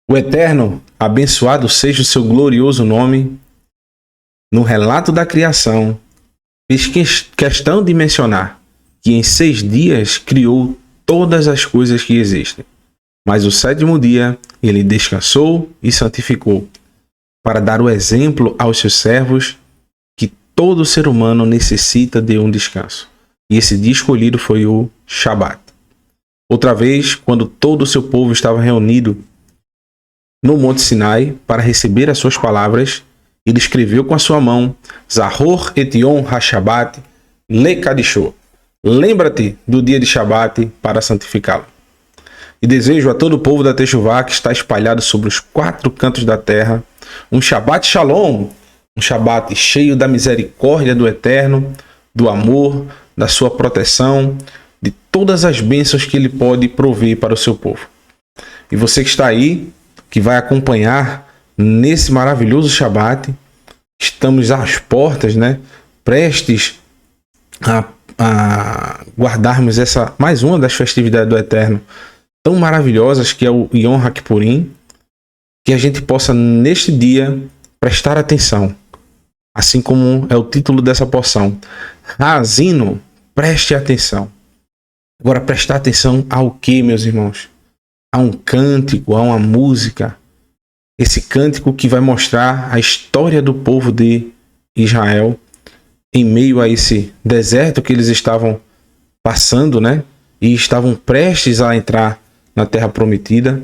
O Eterno, abençoado seja o seu glorioso nome, no relato da criação, fez questão de mencionar que em 6 dias criou todas as coisas que existem. Mas o 7º dia ele descansou e santificou, para dar o exemplo aos seus servos que todo ser humano necessita de um descanso. E esse dia escolhido foi o Shabat. Outra vez, quando todo o seu povo estava reunido no Monte Sinai para receber as suas palavras, ele escreveu com a sua mão: Zahor et Yom HaShabbat Lekadishô. Lembra-te do dia de Shabat para santificá-lo. E desejo a todo o povo da Techuvá que está espalhado sobre os 4 cantos da terra um Shabat Shalom, um Shabat cheio da misericórdia do Eterno, do amor, da sua proteção, de todas as bênçãos que ele pode prover para o seu povo. E você que está aí, que vai acompanhar nesse maravilhoso Shabat, estamos às portas, né? Prestes a guardarmos essa mais uma das festividades do Eterno tão maravilhosas, que é o Yom HaKippurim, que a gente possa neste dia prestar atenção, assim como é o título dessa porção, Razino, preste atenção. Agora, prestar atenção ao que, meus irmãos? A um cântico, a uma música. Esse cântico que vai mostrar a história do povo de Israel em meio a esse deserto que eles estavam passando, né? E estavam prestes a entrar na Terra Prometida.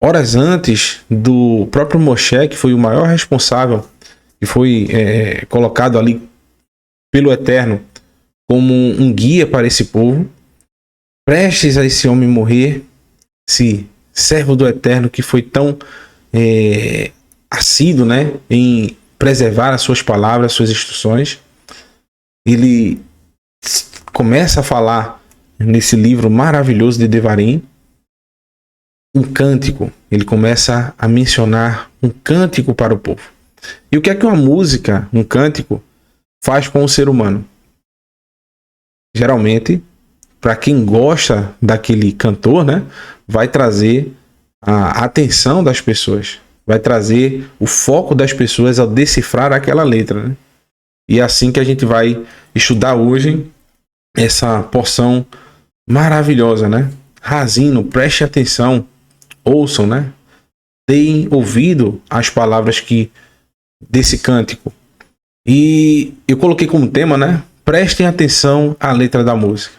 Horas antes do próprio Moshe, que foi o maior responsável, que foi colocado ali pelo Eterno como um guia para esse povo, prestes a esse homem morrer, esse servo do Eterno que foi tão assíduo, né, em preservar as suas palavras, as suas instruções, ele começa a falar nesse livro maravilhoso de Devarim um cântico. Ele começa a mencionar um cântico para o povo. E o que é que uma música, um cântico, faz com o ser humano? Geralmente, para quem gosta daquele cantor, né, vai trazer a atenção das pessoas, vai trazer o foco das pessoas ao decifrar aquela letra, né? E é assim que a gente vai estudar hoje essa porção maravilhosa, né? Razino, preste atenção, ouçam, né? Deem ouvido às palavras desse cântico. E eu coloquei como tema, né? Prestem atenção à letra da música.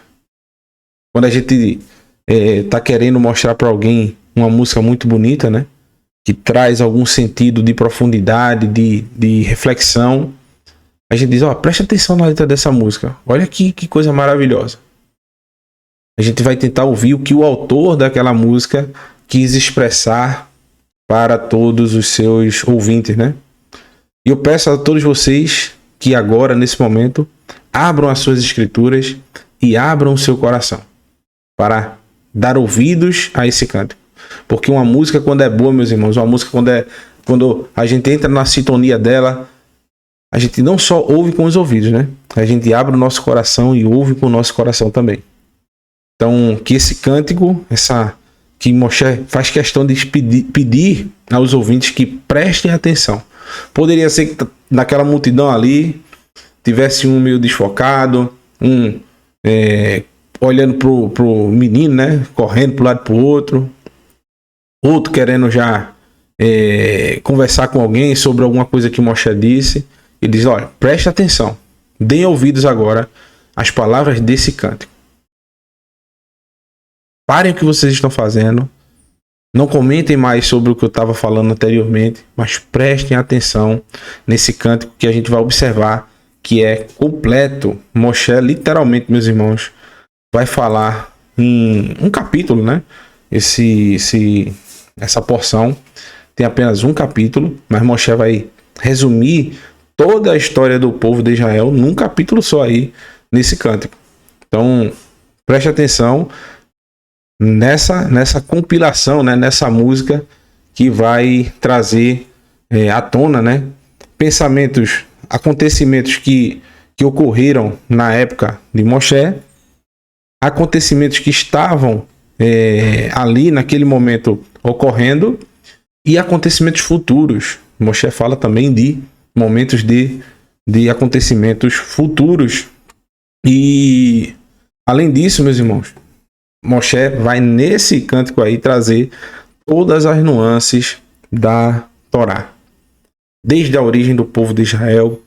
Quando a gente tá querendo mostrar para alguém uma música muito bonita, né, que traz algum sentido de profundidade, de reflexão, a gente diz: preste atenção na letra dessa música. Olha que coisa maravilhosa. A gente vai tentar ouvir o que o autor daquela música quis expressar para todos os seus ouvintes, né? E eu peço a todos vocês que agora, nesse momento, abram as suas escrituras e abram o seu coração para dar ouvidos a esse canto. Porque uma música, quando é boa, meus irmãos, uma música quando a gente entra na sintonia dela, a gente não só ouve com os ouvidos, né? A gente abre o nosso coração e ouve com o nosso coração também. Então, que esse cântico, que Moshe faz questão de pedir aos ouvintes que prestem atenção. Poderia ser que naquela multidão ali tivesse um meio desfocado, olhando pro menino, né? Correndo pro lado pro outro querendo já conversar com alguém sobre alguma coisa que Moshe disse. Ele diz: olha, preste atenção, deem ouvidos agora às palavras desse cântico. Parem o que vocês estão fazendo. Não comentem mais sobre o que eu estava falando anteriormente, mas prestem atenção nesse cântico que a gente vai observar que é completo. Moshe, literalmente, meus irmãos, vai falar em um capítulo, né? Essa porção tem apenas um capítulo, mas Moshe vai resumir toda a história do povo de Israel num capítulo só aí, nesse cântico. Então, preste atenção nessa compilação, né, nessa música que vai trazer à tona, né, pensamentos, acontecimentos que ocorreram na época de Moshe, acontecimentos que estavam ali naquele momento ocorrendo e acontecimentos futuros. Moshe fala também de momentos de acontecimentos futuros. E além disso, meus irmãos, Moshe vai nesse cântico aí trazer todas as nuances da Torá, desde a origem do povo de Israel,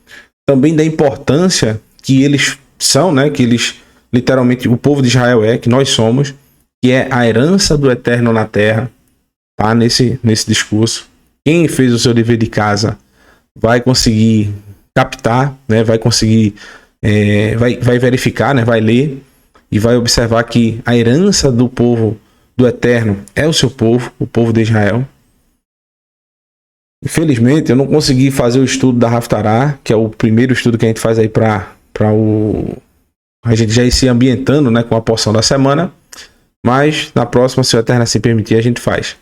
também da importância que eles são, né, que eles literalmente o povo de Israel que nós somos, que é a herança do Eterno na terra, tá? Nesse discurso. Quem fez o seu dever de casa vai conseguir captar, né, vai conseguir, vai verificar, né, vai ler e vai observar que a herança do povo do Eterno é o seu povo, o povo de Israel. Infelizmente, eu não consegui fazer o estudo da Haftarah, que é o primeiro estudo que a gente faz aí para a gente já ir se ambientando, né, com a porção da semana. Mas na próxima, se o Eterno assim permitir, a gente faz.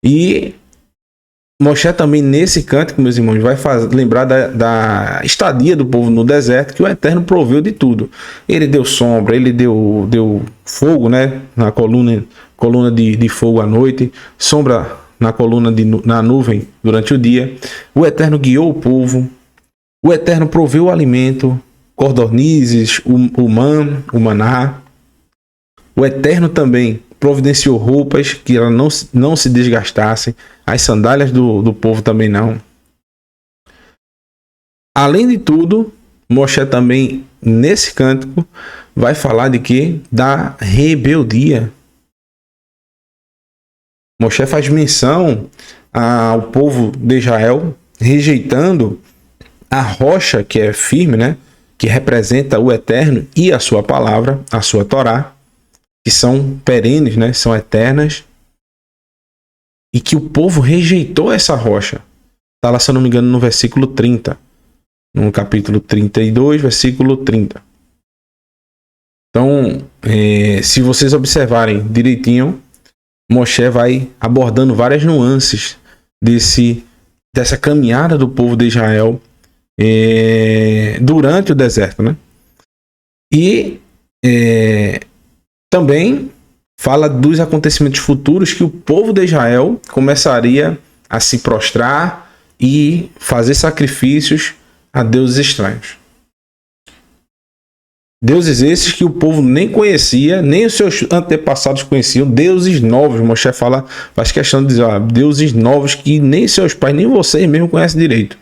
E Moshe também nesse cântico, meus irmãos, vai lembrar da estadia do povo no deserto, que o Eterno proveu de tudo. Ele deu sombra, ele deu fogo, né, na coluna de fogo à noite, sombra na coluna na nuvem durante o dia. O Eterno guiou o povo. O Eterno proveu o alimento, codornizes, o maná. O Eterno também providenciou roupas que elas não se desgastassem. As sandálias do povo também não. Além de tudo, Moshe também, nesse cântico, vai falar de quê? Da rebeldia. Moshe faz menção ao povo de Israel rejeitando a rocha que é firme, né? Que representa o Eterno e a sua palavra, a sua Torá, que são perenes, né? São eternas. E que o povo rejeitou essa rocha. Está lá, se eu não me engano, no versículo 30. No capítulo 32, versículo 30. Então, se vocês observarem direitinho, Moshe vai abordando várias nuances dessa caminhada do povo de Israel durante o deserto, né? E também fala dos acontecimentos futuros que o povo de Israel começaria a se prostrar e fazer sacrifícios a deuses estranhos. Deuses esses que o povo nem conhecia, nem os seus antepassados conheciam, deuses novos. Moshe faz questão de dizer, deuses novos que nem seus pais, nem vocês mesmo conhecem direito.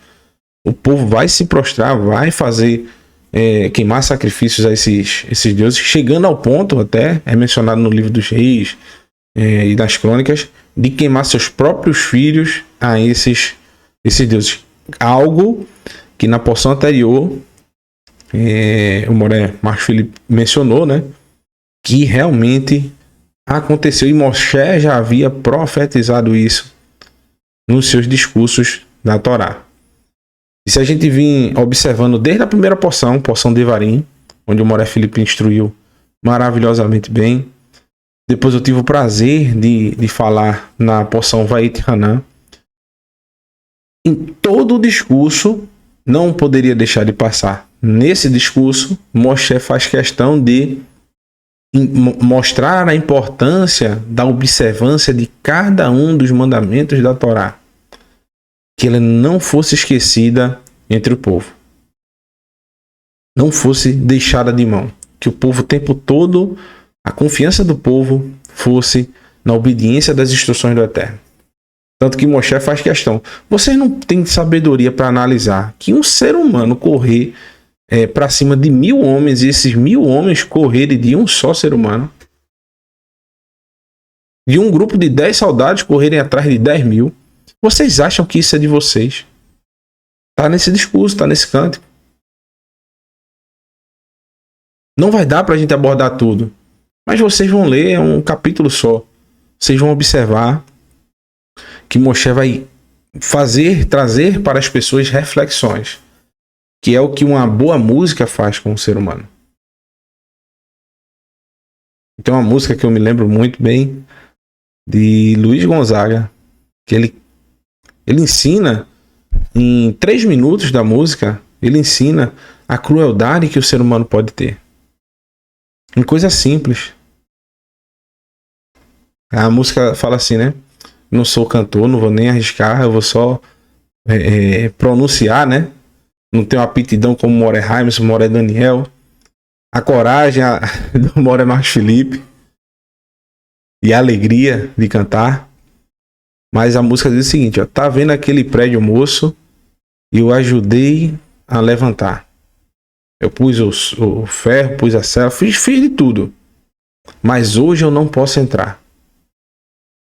O povo vai se prostrar, vai fazer queimar sacrifícios a esses deuses, chegando ao ponto, até é mencionado no livro dos reis e das crônicas, de queimar seus próprios filhos a esses deuses. Algo que na porção anterior o Marcos Felipe mencionou, né, que realmente aconteceu, e Moshe já havia profetizado isso nos seus discursos da Torá. E se a gente vir observando desde a primeira porção de Evarim, onde o Moré Felipe instruiu maravilhosamente bem, depois eu tive o prazer de falar na porção Vait Hanan, em todo o discurso, não poderia deixar de passar. Nesse discurso, Moshe faz questão de mostrar a importância da observância de cada um dos mandamentos da Torá, que ela não fosse esquecida entre o povo, não fosse deixada de mão, que o povo o tempo todo, a confiança do povo fosse na obediência das instruções do Eterno. Tanto que Moshe faz questão, vocês não têm sabedoria para analisar que um ser humano correr para cima de 1.000 homens, e esses 1.000 homens correrem de um só ser humano. De um grupo de 10 soldados correrem atrás de 10.000. Vocês acham que isso é de vocês? Tá nesse discurso, tá nesse cântico. Não vai dar pra gente abordar tudo. Mas vocês vão ler, é um capítulo só. Vocês vão observar que Moshe vai trazer para as pessoas reflexões, que é o que uma boa música faz com o ser humano. Tem uma música que eu me lembro muito bem de Luiz Gonzaga, que ele ensina em 3 minutos da música, ele ensina a crueldade que o ser humano pode ter. Em coisa simples. A música fala assim, né? Não sou cantor, não vou nem arriscar, eu vou só pronunciar, né? Não tenho aptidão como Moré Raimes, Moré Daniel. A coragem do Moré Marcos Felipe. E a alegria de cantar. Mas a música diz o seguinte, ó. Tá vendo aquele prédio, moço? E eu ajudei a levantar. Eu pus o ferro, pus a cela, fiz de tudo. Mas hoje eu não posso entrar.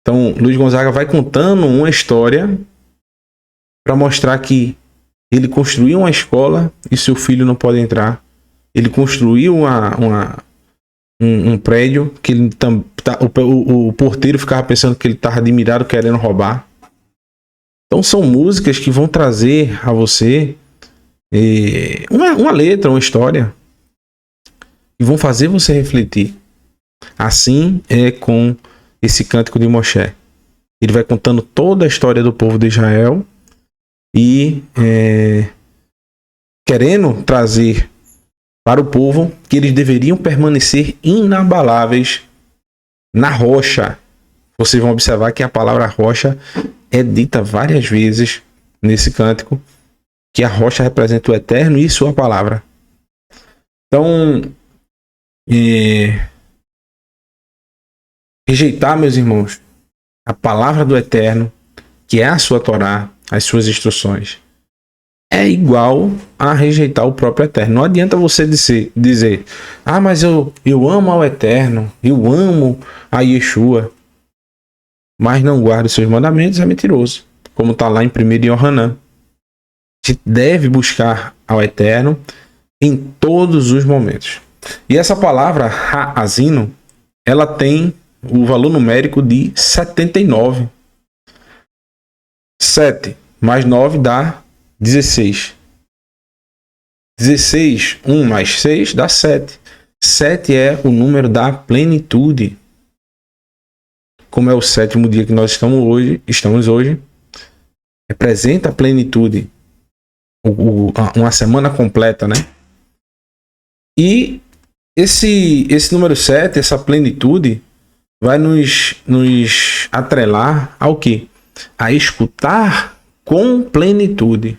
Então, Luiz Gonzaga vai contando uma história para mostrar que ele construiu uma escola e seu filho não pode entrar. Ele construiu um prédio que ele o porteiro ficava pensando que ele estava admirado querendo roubar. Então são músicas que vão trazer a você uma letra, uma história, e vão fazer você refletir. Assim é com esse cântico de Moshe. Ele vai contando toda a história do povo de Israel e querendo trazer para o povo que eles deveriam permanecer inabaláveis na rocha. Vocês vão observar que a palavra rocha é dita várias vezes nesse cântico, que a rocha representa o eterno e sua palavra. Então, rejeitar, meus irmãos, a palavra do eterno, que é a sua Torá, as suas instruções, é igual a rejeitar o próprio eterno. Não adianta você dizer, mas eu amo ao eterno, eu amo a Yeshua, mas não guarda os seus mandamentos, é mentiroso. Como está lá em 1 Yohanan. A gente deve buscar ao eterno em todos os momentos. E essa palavra, Ha'azino, ela tem o valor numérico de 79. 7 mais 9 dá 16. 16, 1 mais 6 dá 7. 7 é o número da plenitude. Como é o 7º dia que nós estamos hoje, representa a plenitude. Uma semana completa, né? E esse número 7, essa plenitude, vai nos atrelar ao quê? A escutar com plenitude.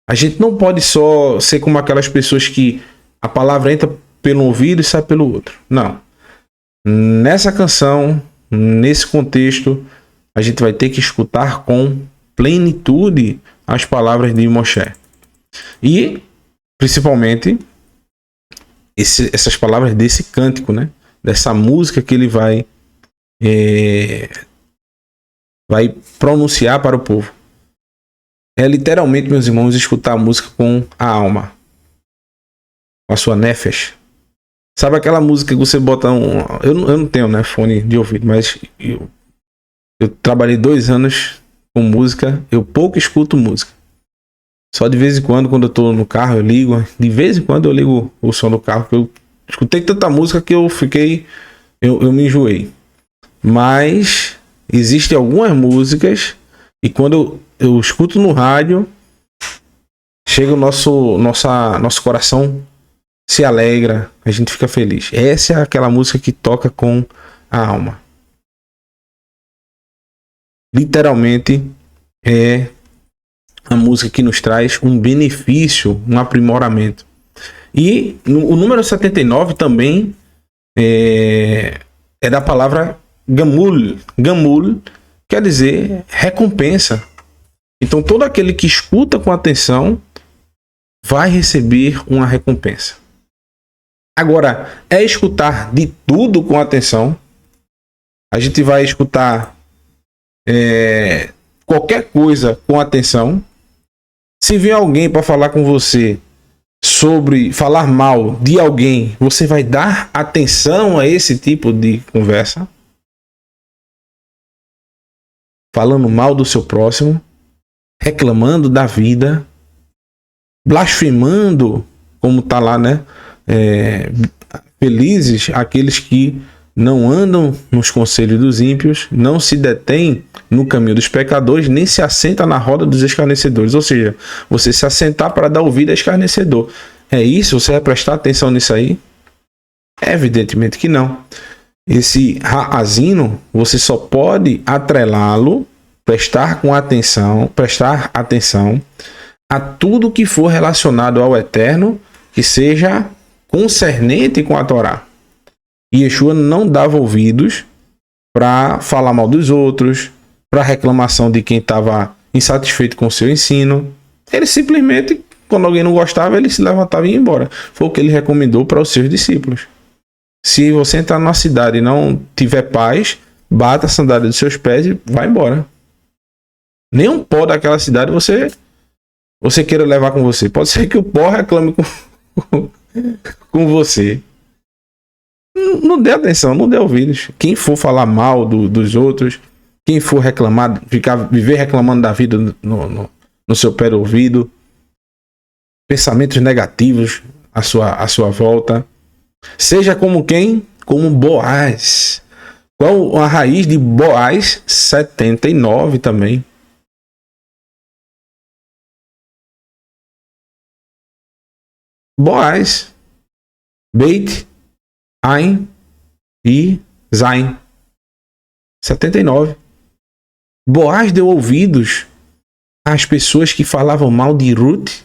A gente não pode só ser como aquelas pessoas que a palavra entra pelo ouvido e sai pelo outro. Não. Nessa canção, nesse contexto, a gente vai ter que escutar com plenitude as palavras de Moshe. E, principalmente, essas palavras desse cântico, né? Dessa música que ele vai pronunciar para o povo. É literalmente, meus irmãos, escutar a música com a alma, com a sua nefesh. Sabe aquela música que você bota eu não tenho, né, fone de ouvido, mas eu trabalhei 2 anos com música, eu pouco escuto música. Só de vez em quando eu tô no carro, eu ligo. De vez em quando eu ligo o som do carro, porque eu escutei tanta música que eu me enjoei. Mas existem algumas músicas e quando eu escuto no rádio, chega o nosso coração se alegra, a gente fica feliz. Essa é aquela música que toca com a alma. Literalmente é a música que nos traz um benefício, um aprimoramento. E o número 79 também é da palavra gamul. Gamul quer dizer recompensa. Então todo aquele que escuta com atenção vai receber uma recompensa. Agora, é escutar de tudo com atenção. A gente vai escutar qualquer coisa com atenção. Se vier alguém para falar com você sobre falar mal de alguém, você vai dar atenção a esse tipo de conversa? Falando mal do seu próximo, reclamando da vida, blasfemando, como tá lá, né? Felizes aqueles que não andam nos conselhos dos ímpios, não se detêm no caminho dos pecadores, nem se assenta na roda dos escarnecedores. Ou seja, você se assentar para dar ouvido a escarnecedor. É isso? Você vai prestar atenção nisso aí? Evidentemente que não. Esse Haazino, você só pode atrelá-lo, prestar atenção a tudo que for relacionado ao Eterno, que seja concernente com a Torá. E Yeshua não dava ouvidos para falar mal dos outros, para reclamação de quem estava insatisfeito com o seu ensino. Ele simplesmente, quando alguém não gostava, ele se levantava e ia embora. Foi o que ele recomendou para os seus discípulos. Se você entrar numa cidade e não tiver paz, bata a sandália dos seus pés e vai embora. Nenhum pó daquela cidade você queira levar com você. Pode ser que o pó reclame com você. Não dê atenção, não dê ouvidos. Quem for falar mal dos outros, quem for reclamar, viver reclamando da vida no seu pé do ouvido, pensamentos negativos à sua volta, seja como quem? Como Boaz. Qual a raiz de Boaz? 79 também. Boaz, Beit, Ain e Zain. 79. Boaz deu ouvidos às pessoas que falavam mal de Ruth,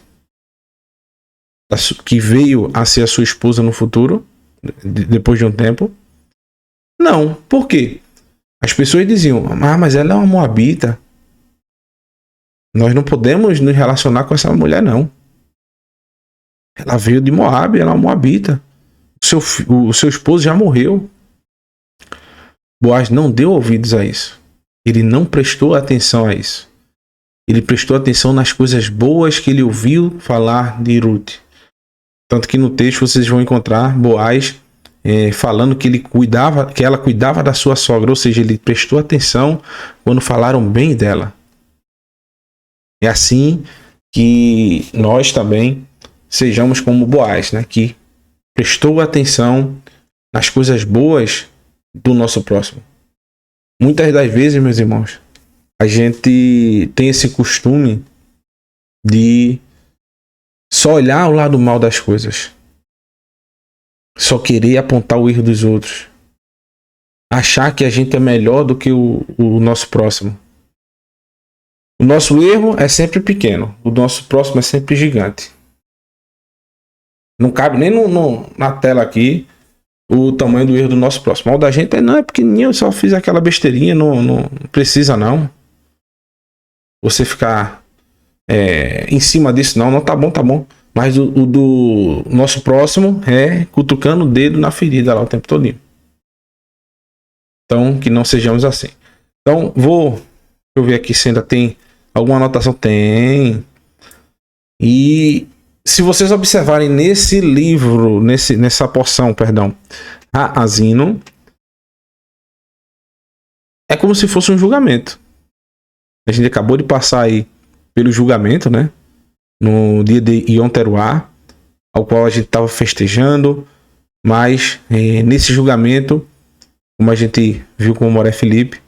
que veio a ser a sua esposa no futuro, depois de um tempo. Não. Por quê? As pessoas diziam, mas ela é uma moabita. Nós não podemos nos relacionar com essa mulher, não. Ela veio de Moab, ela é uma moabita. O seu esposo já morreu. Boaz não deu ouvidos a isso. Ele não prestou atenção a isso. Ele prestou atenção nas coisas boas que ele ouviu falar de Ruth. Tanto que no texto vocês vão encontrar Boaz falando que ela cuidava da sua sogra. Ou seja, ele prestou atenção quando falaram bem dela. É assim que nós também sejamos como Boaz, né? Que prestou atenção nas coisas boas do nosso próximo. Muitas das vezes, meus irmãos, a gente tem esse costume de só olhar o lado mal das coisas, só querer apontar o erro dos outros, achar que a gente é melhor do que o nosso próximo. O nosso erro é sempre pequeno, o nosso próximo é sempre gigante. Não cabe nem na tela aqui o tamanho do erro do nosso próximo. O da gente não é pequenininho, eu só fiz aquela besteirinha, não precisa não. Você ficar em cima disso, não, tá bom. Mas o do nosso próximo é cutucando o dedo na ferida lá o tempo todinho. Então, que não sejamos assim. Então, deixa eu ver aqui se ainda tem alguma anotação. Tem. E se vocês observarem nesse livro, nessa porção, Haazino, é como se fosse um julgamento. A gente acabou de passar aí pelo julgamento, né? No dia de Yom Teruah, ao qual a gente estava festejando, mas nesse julgamento, como a gente viu com o Moré Felipe,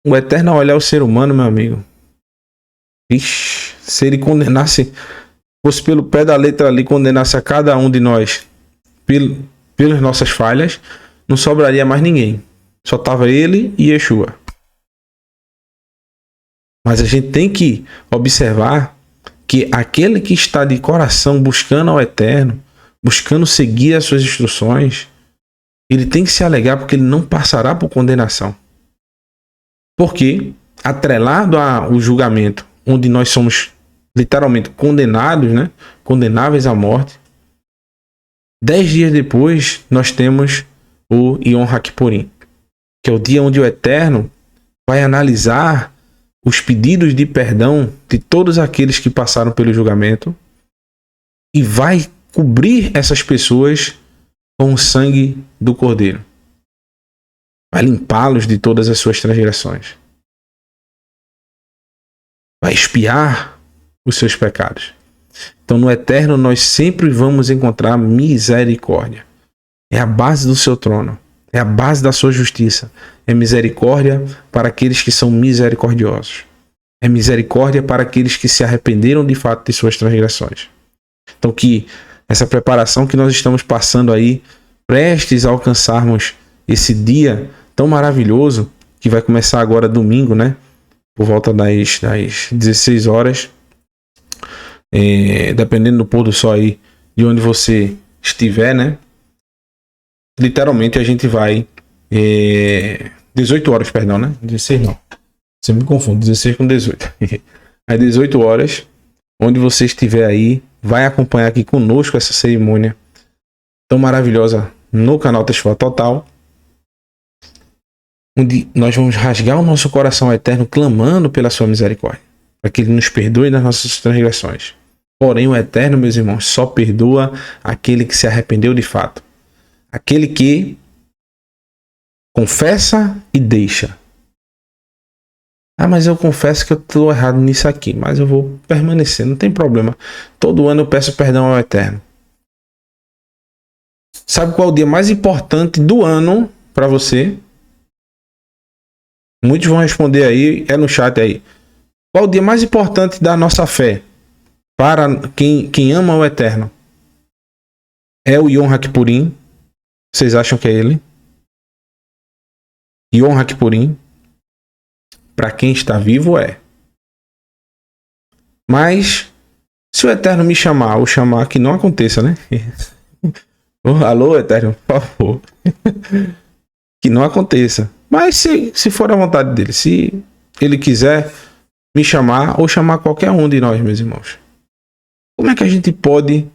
o Eterno olhar o ser humano, meu amigo. Ixi, se ele condenasse, fosse pelo pé da letra ali, condenasse a cada um de nós pelas nossas falhas, não sobraria mais ninguém. Só estava ele e Yeshua. Mas a gente tem que observar que aquele que está de coração buscando ao Eterno, buscando seguir as suas instruções, ele tem que se alegrar porque ele não passará por condenação. Porque, atrelado ao julgamento, onde nós somos literalmente condenados, né? Condenáveis à morte. 10 dias depois, nós temos o Yom HaKippurim, que é o dia onde o Eterno vai analisar os pedidos de perdão de todos aqueles que passaram pelo julgamento e vai cobrir essas pessoas com o sangue do Cordeiro. Vai limpá-los de todas as suas transgressões. Vai expiar os seus pecados. Então, no Eterno, nós sempre vamos encontrar misericórdia. É a base do seu trono. É a base da sua justiça. É misericórdia para aqueles que são misericordiosos. É misericórdia para aqueles que se arrependeram de fato de suas transgressões. Então, que essa preparação que nós estamos passando aí, prestes a alcançarmos esse dia tão maravilhoso, que vai começar agora domingo, né? Por volta das 16 horas. Dependendo do pôr do sol aí, de onde você estiver, né? Literalmente a gente vai 18 horas, perdão, né? 16 não. Você me confunde, 16 com 18. Às 18 horas, onde você estiver aí, vai acompanhar aqui conosco essa cerimônia tão maravilhosa no canal Teshuvah Total, onde nós vamos rasgar o nosso coração ao Eterno, clamando pela sua misericórdia, para que Ele nos perdoe das nossas transgressões. Porém, o Eterno, meus irmãos, só perdoa aquele que se arrependeu de fato. Aquele que confessa e deixa. Ah, mas eu confesso que eu estou errado nisso aqui, mas eu vou permanecer, não tem problema. Todo ano eu peço perdão ao Eterno. Sabe qual é o dia mais importante do ano para você? Muitos vão responder aí, no chat aí. Qual é o dia mais importante da nossa fé? Para quem ama o Eterno? É o Yom HaKippurim. Vocês acham que é ele? Yom HaKippurim. Para quem está vivo é. Mas se o Eterno me chamar ou chamar, que não aconteça, né? Alô, Eterno, por favor. Que não aconteça. Mas se for a vontade dele, se ele quiser me chamar ou chamar qualquer um de nós, meus irmãos. Como é que a gente pode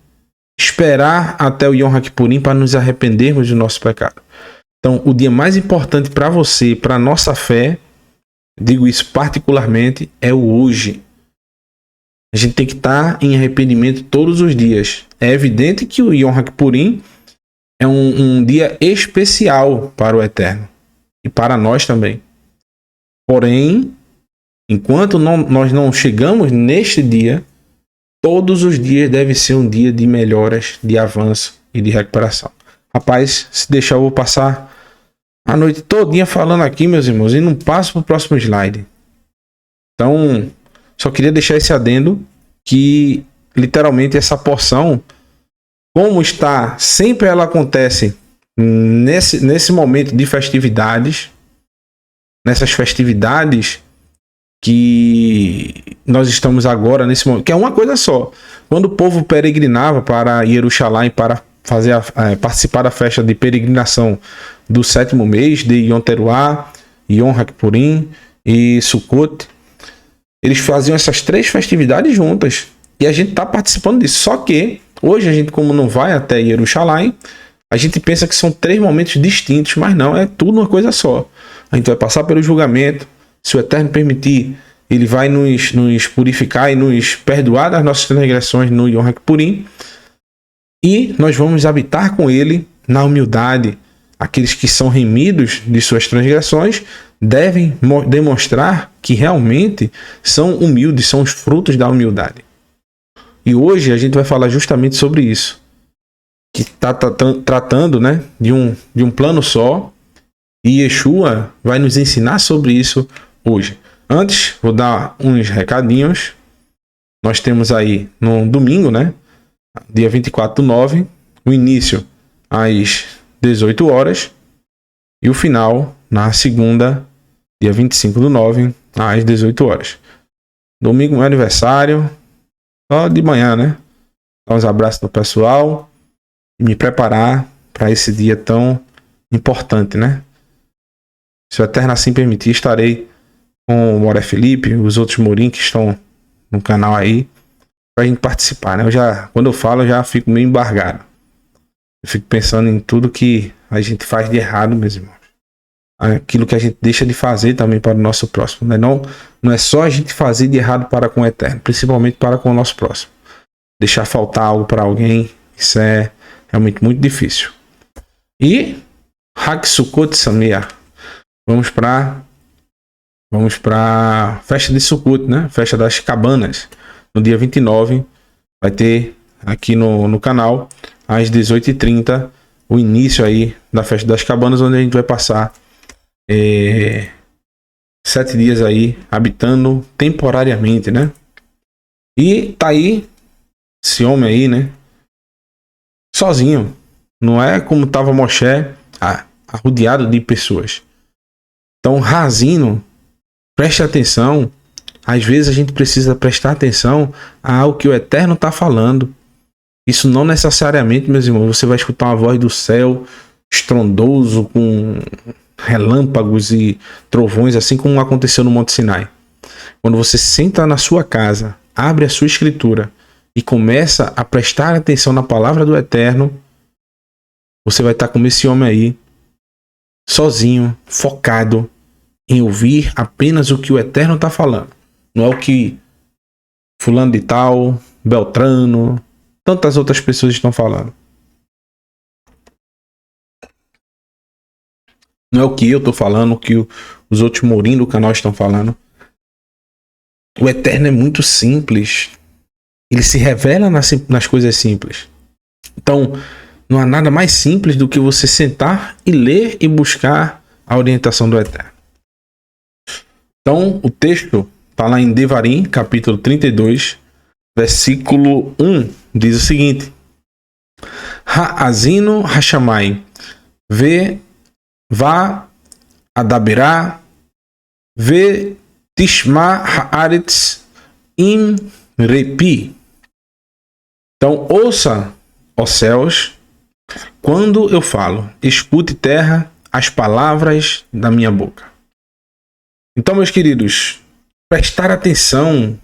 esperar até o Yom HaKippurim para nos arrependermos do nosso pecado? Então, o dia mais importante para você, para a nossa fé, digo isso particularmente, é o hoje. A gente tem que estar em arrependimento todos os dias. É evidente que o Yom HaKippurim é um dia especial para o Eterno. E para nós também. Porém, enquanto nós não chegamos neste dia, todos os dias deve ser um dia de melhoras, de avanço e de recuperação. Rapaz, se deixar eu vou passar a noite todinha falando aqui, meus irmãos, e não passo para o próximo slide. Então, só queria deixar esse adendo que, literalmente, essa porção, como está, sempre ela acontece nesse momento de festividades, nessas festividades que nós estamos agora nesse momento, que é uma coisa só. Quando o povo peregrinava para Jerusalém para fazer participar da festa de peregrinação do 7º mês de Yom Teruah, Yom HaKippurim e Sukkot, eles faziam essas 3 festividades juntas e a gente está participando disso. Só que hoje a gente, como não vai até Jerusalém, a gente pensa que são 3 momentos distintos, mas não, é tudo uma coisa só. A gente vai passar pelo julgamento, se o Eterno permitir, ele vai nos purificar e nos perdoar das nossas transgressões no Yom HaKippurim, e nós vamos habitar com ele na humildade. Aqueles que são remidos de suas transgressões devem demonstrar que realmente são humildes, são os frutos da humildade. E hoje a gente vai falar justamente sobre isso, que está tratando, né, de um plano só, e Yeshua vai nos ensinar sobre isso hoje. Antes, vou dar uns recadinhos. Nós temos aí no domingo, né, dia 24/9, o início às 18 horas e o final na segunda, dia 25/9, às 18 horas. Domingo é aniversário, só de manhã, né? Dar uns abraços pro pessoal e me preparar para esse dia tão importante, né? Se o Eterno assim permitir, estarei com o Moré Felipe, os outros Morim que estão no canal aí, pra gente participar, né? Quando eu falo, eu já fico meio embargado. Eu fico pensando em tudo que a gente faz de errado, meus irmãos. Aquilo que a gente deixa de fazer também para o nosso próximo, né? Não é só a gente fazer de errado para com o eterno, principalmente para com o nosso próximo. Deixar faltar algo para alguém, isso é realmente muito difícil. E Hag Sukkot Sameach. Vamos para festa de Sukkot, né? Festa das cabanas. No dia 29 vai ter aqui no canal às 18h30 o início aí da festa das cabanas, onde a gente vai passar 7 dias aí habitando temporariamente, né? E tá aí esse homem aí, né? Sozinho. Não é como tava Moshe arrodeado de pessoas. Então, Razino, preste atenção. Às vezes a gente precisa prestar atenção ao que o Eterno está falando. Isso não necessariamente, meus irmãos, você vai escutar uma voz do céu estrondoso, com relâmpagos e trovões, assim como aconteceu no Monte Sinai. Quando você senta na sua casa, abre a sua escritura e começa a prestar atenção na palavra do Eterno, você vai estar como esse homem aí, sozinho, focado em ouvir apenas o que o Eterno está falando. Não é o que fulano de tal, Beltrano, tantas outras pessoas estão falando. Não é o que eu estou falando, o que os outros Mourinho do canal estão falando. O Eterno é muito simples. Ele se revela nas coisas simples. Então, não há nada mais simples do que você sentar e ler e buscar a orientação do Eterno. Então, o texto está lá em Devarim, capítulo 32, versículo 1, diz o seguinte: Ha'azino Hashamai, va adaberá, tishma haaretz im repi. Então, ouça, ó céus, quando eu falo, escute terra as palavras da minha boca. Então, meus queridos, prestar atenção,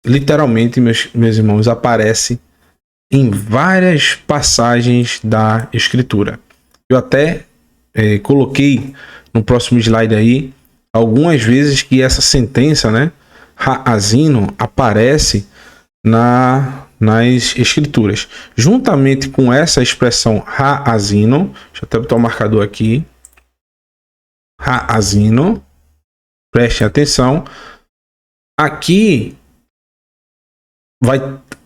literalmente, meus irmãos, aparece em várias passagens da Escritura. Eu até coloquei no próximo slide aí algumas vezes que essa sentença, né, Ha'azino, aparece nas Escrituras. Juntamente com essa expressão Ha'azino, deixa eu até botar o marcador aqui, Ha'azino, prestem atenção, aqui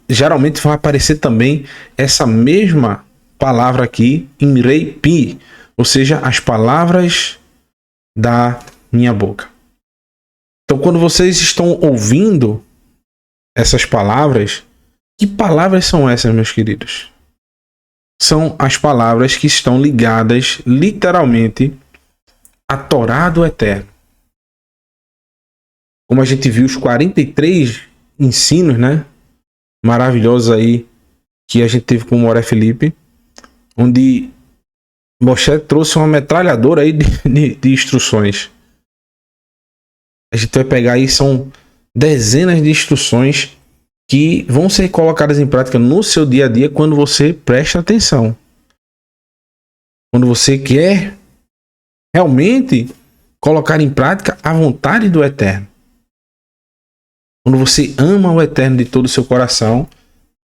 geralmente vai aparecer também essa mesma palavra aqui, Imrei Pi, ou seja, as palavras da minha boca. Então, quando vocês estão ouvindo essas palavras, que palavras são essas, meus queridos? São as palavras que estão ligadas, literalmente, à Torá do Eterno. Como a gente viu, os 43 ensinos, né, maravilhosos aí, que a gente teve com o Moré Felipe, onde Moshe trouxe uma metralhadora aí de instruções. A gente vai pegar aí, são dezenas de instruções que vão ser colocadas em prática no seu dia a dia quando você presta atenção. Quando você quer realmente colocar em prática a vontade do Eterno. Quando você ama o Eterno de todo o seu coração,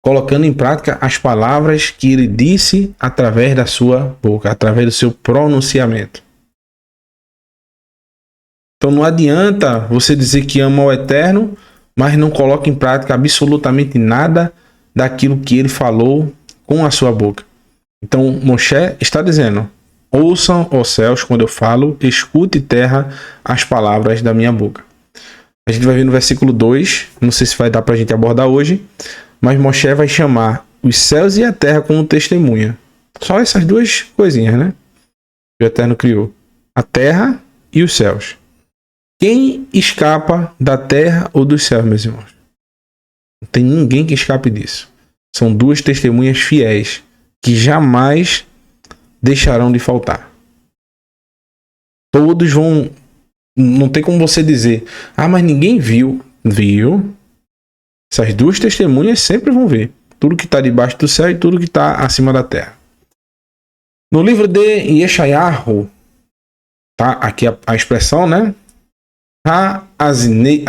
colocando em prática as palavras que ele disse através da sua boca, através do seu pronunciamento. Então não adianta você dizer que ama o Eterno, mas não coloca em prática absolutamente nada daquilo que ele falou com a sua boca. Então Moshe está dizendo: ouçam, ó céus, quando eu falo, escute terra as palavras da minha boca. A gente vai ver no versículo 2, não sei se vai dar para a gente abordar hoje, mas Moshe vai chamar os céus e a terra como testemunha. Só essas duas coisinhas, né? Que o Eterno criou. A terra e os céus. Quem escapa da terra ou dos céus, meus irmãos? Não tem ninguém que escape disso. São duas testemunhas fiéis que jamais deixarão de faltar. Todos vão... Não tem como você dizer: ah, mas ninguém viu. Viu. Essas duas testemunhas sempre vão ver tudo que está debaixo do céu e tudo que está acima da terra. No livro de Yeshayahu, tá aqui a expressão, né? Ha'azino.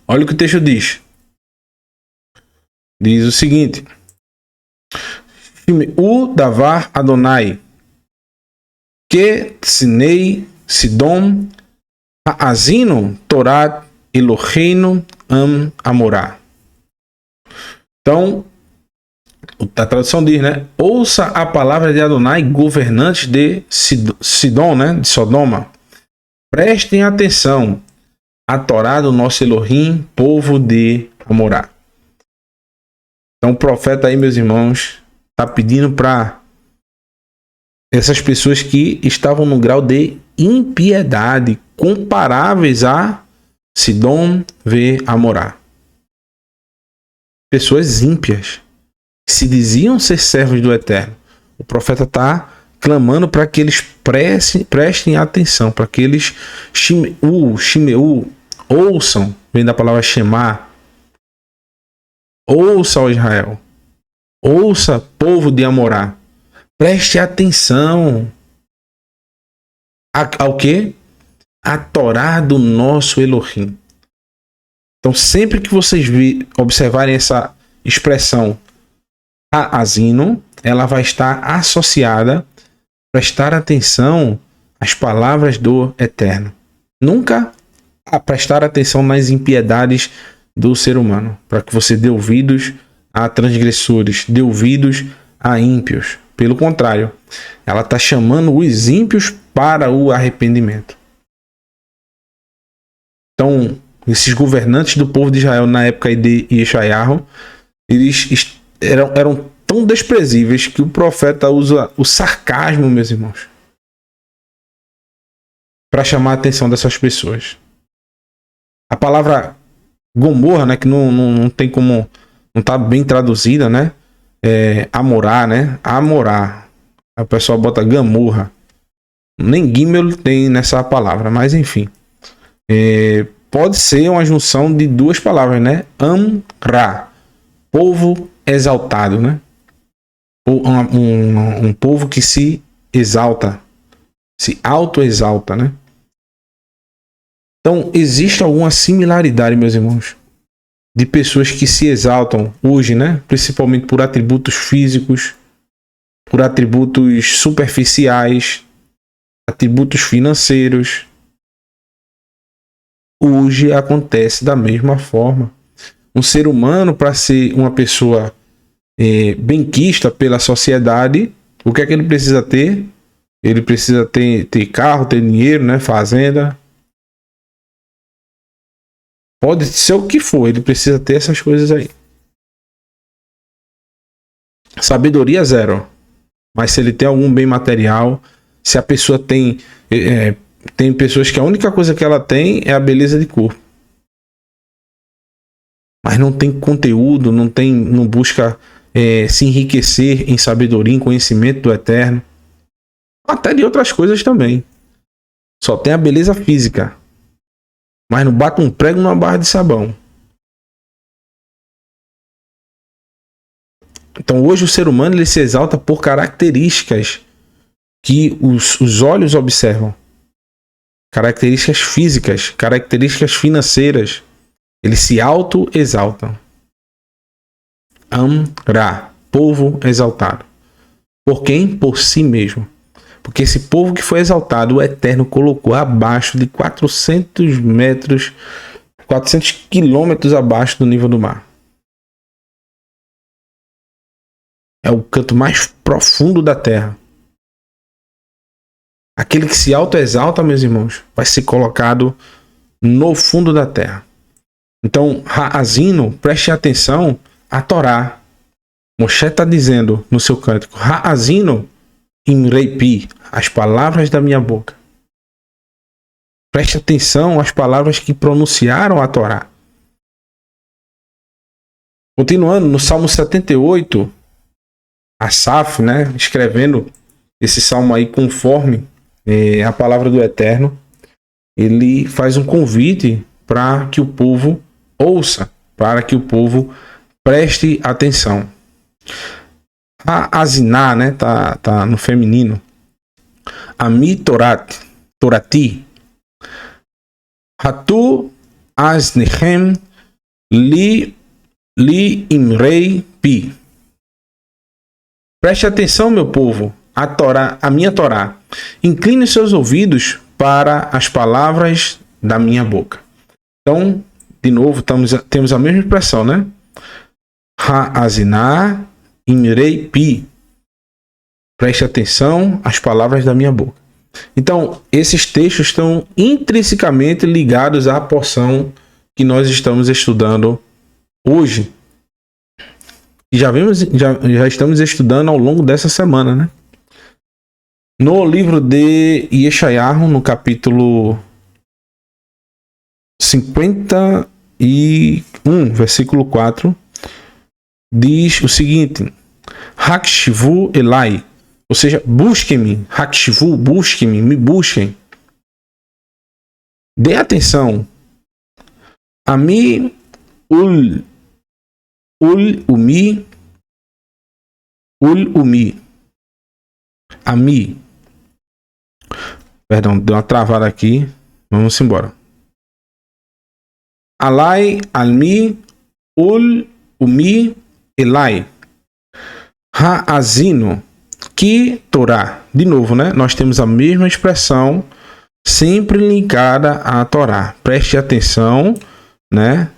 Olha o que o texto diz. Diz o seguinte: O davar Adonai que sinei Sidom Ha'azino Torat Eloheinu Amorá. Então, a tradução diz, né? Ouça a palavra de Adonai, governantes de Sidom, né? De Sodoma. Prestem atenção à Torá do nosso Elohim, povo de Amorá. Então, o profeta aí, meus irmãos, está pedindo para essas pessoas que estavam no grau de impiedade, comparáveis a Sidom ve Amorá. Pessoas ímpias, que se diziam ser servos do Eterno. O profeta está clamando para que eles prestem atenção, para que eles Shimeu, ouçam, vem da palavra Shema. Ouça, ó Israel. Ouça, povo de Amorá. Preste atenção ao quê? A Torá do nosso Elohim. Então, sempre que vocês observarem essa expressão Ha'azino, ela vai estar associada, prestar atenção às palavras do Eterno. Nunca a prestar atenção nas impiedades do ser humano, para que você dê ouvidos a transgressores, dê ouvidos a ímpios. Pelo contrário, ela está chamando os ímpios para o arrependimento. Então, esses governantes do povo de Israel na época de Yeshayahu, eles eram tão desprezíveis que o profeta usa o sarcasmo, meus irmãos, para chamar a atenção dessas pessoas. A palavra Gomorra, né, que não tem como, não está bem traduzida, né? Amorá, né? Amorá. O pessoal bota Gamorra. Nem Gimel tem nessa palavra, mas enfim. Pode ser uma junção de duas palavras, né? Amra, povo exaltado, né? Um povo que se exalta, se auto-exalta, né? Então, existe alguma similaridade, meus irmãos, de pessoas que se exaltam hoje, né? Principalmente por atributos físicos, por atributos superficiais, atributos financeiros. Hoje acontece da mesma forma. Um ser humano, para ser uma pessoa benquista pela sociedade, o que é que ele precisa ter? Ele precisa ter carro, ter dinheiro, né? Fazenda. Pode ser o que for, ele precisa ter essas coisas aí. Sabedoria zero. Mas se ele tem algum bem material, se a pessoa tem pessoas que a única coisa que ela tem é a beleza de corpo. Mas não tem conteúdo, não busca se enriquecer em sabedoria, em conhecimento do Eterno. Até de outras coisas também. Só tem a beleza física. Mas não bate um prego numa barra de sabão. Então hoje o ser humano ele se exalta por características que os olhos observam. Características físicas, características financeiras. Eles se auto-exaltam. Amra, povo exaltado. Por quem? Por si mesmo. Porque esse povo que foi exaltado, o Eterno colocou abaixo de 400 metros, 400 quilômetros abaixo do nível do mar. É o canto mais profundo da terra. Aquele que se auto-exalta, meus irmãos, vai ser colocado no fundo da terra. Então, Ha'azino, preste atenção à Torá. Moshe está dizendo no seu cântico, Ha'azino Imreipi, as palavras da minha boca. Preste atenção às palavras que pronunciaram a Torá. Continuando, no Salmo 78, Asaf, né, escrevendo esse salmo aí conforme a palavra do Eterno, ele faz um convite para que o povo ouça, para que o povo preste atenção. Aziná, né? Tá no feminino. Ami Torati. Hatu Aznechem Li Imrei Pi. Preste atenção, meu povo, a minha Torá. Incline seus ouvidos para as palavras da minha boca. Então, de novo, temos a mesma expressão, né? Ha'aziná Imrei Pi. Preste atenção às palavras da minha boca. Então, esses textos estão intrinsecamente ligados à porção que nós estamos estudando hoje. E já estamos estudando ao longo dessa semana, né? No livro de Yeshayahu, no capítulo 51, versículo 4, diz o seguinte: Hakshivu Elai, ou seja, busquem-me, Hakshivu, busquem-me, me busquem. Dê atenção. Ami Umi. Ami. Perdão, deu uma travada aqui. Vamos embora. Alai, Almi, Umi, Elai. Ha'azino. Que Torá. De novo, né? Nós temos a mesma expressão sempre linkada à Torá. Preste atenção, né?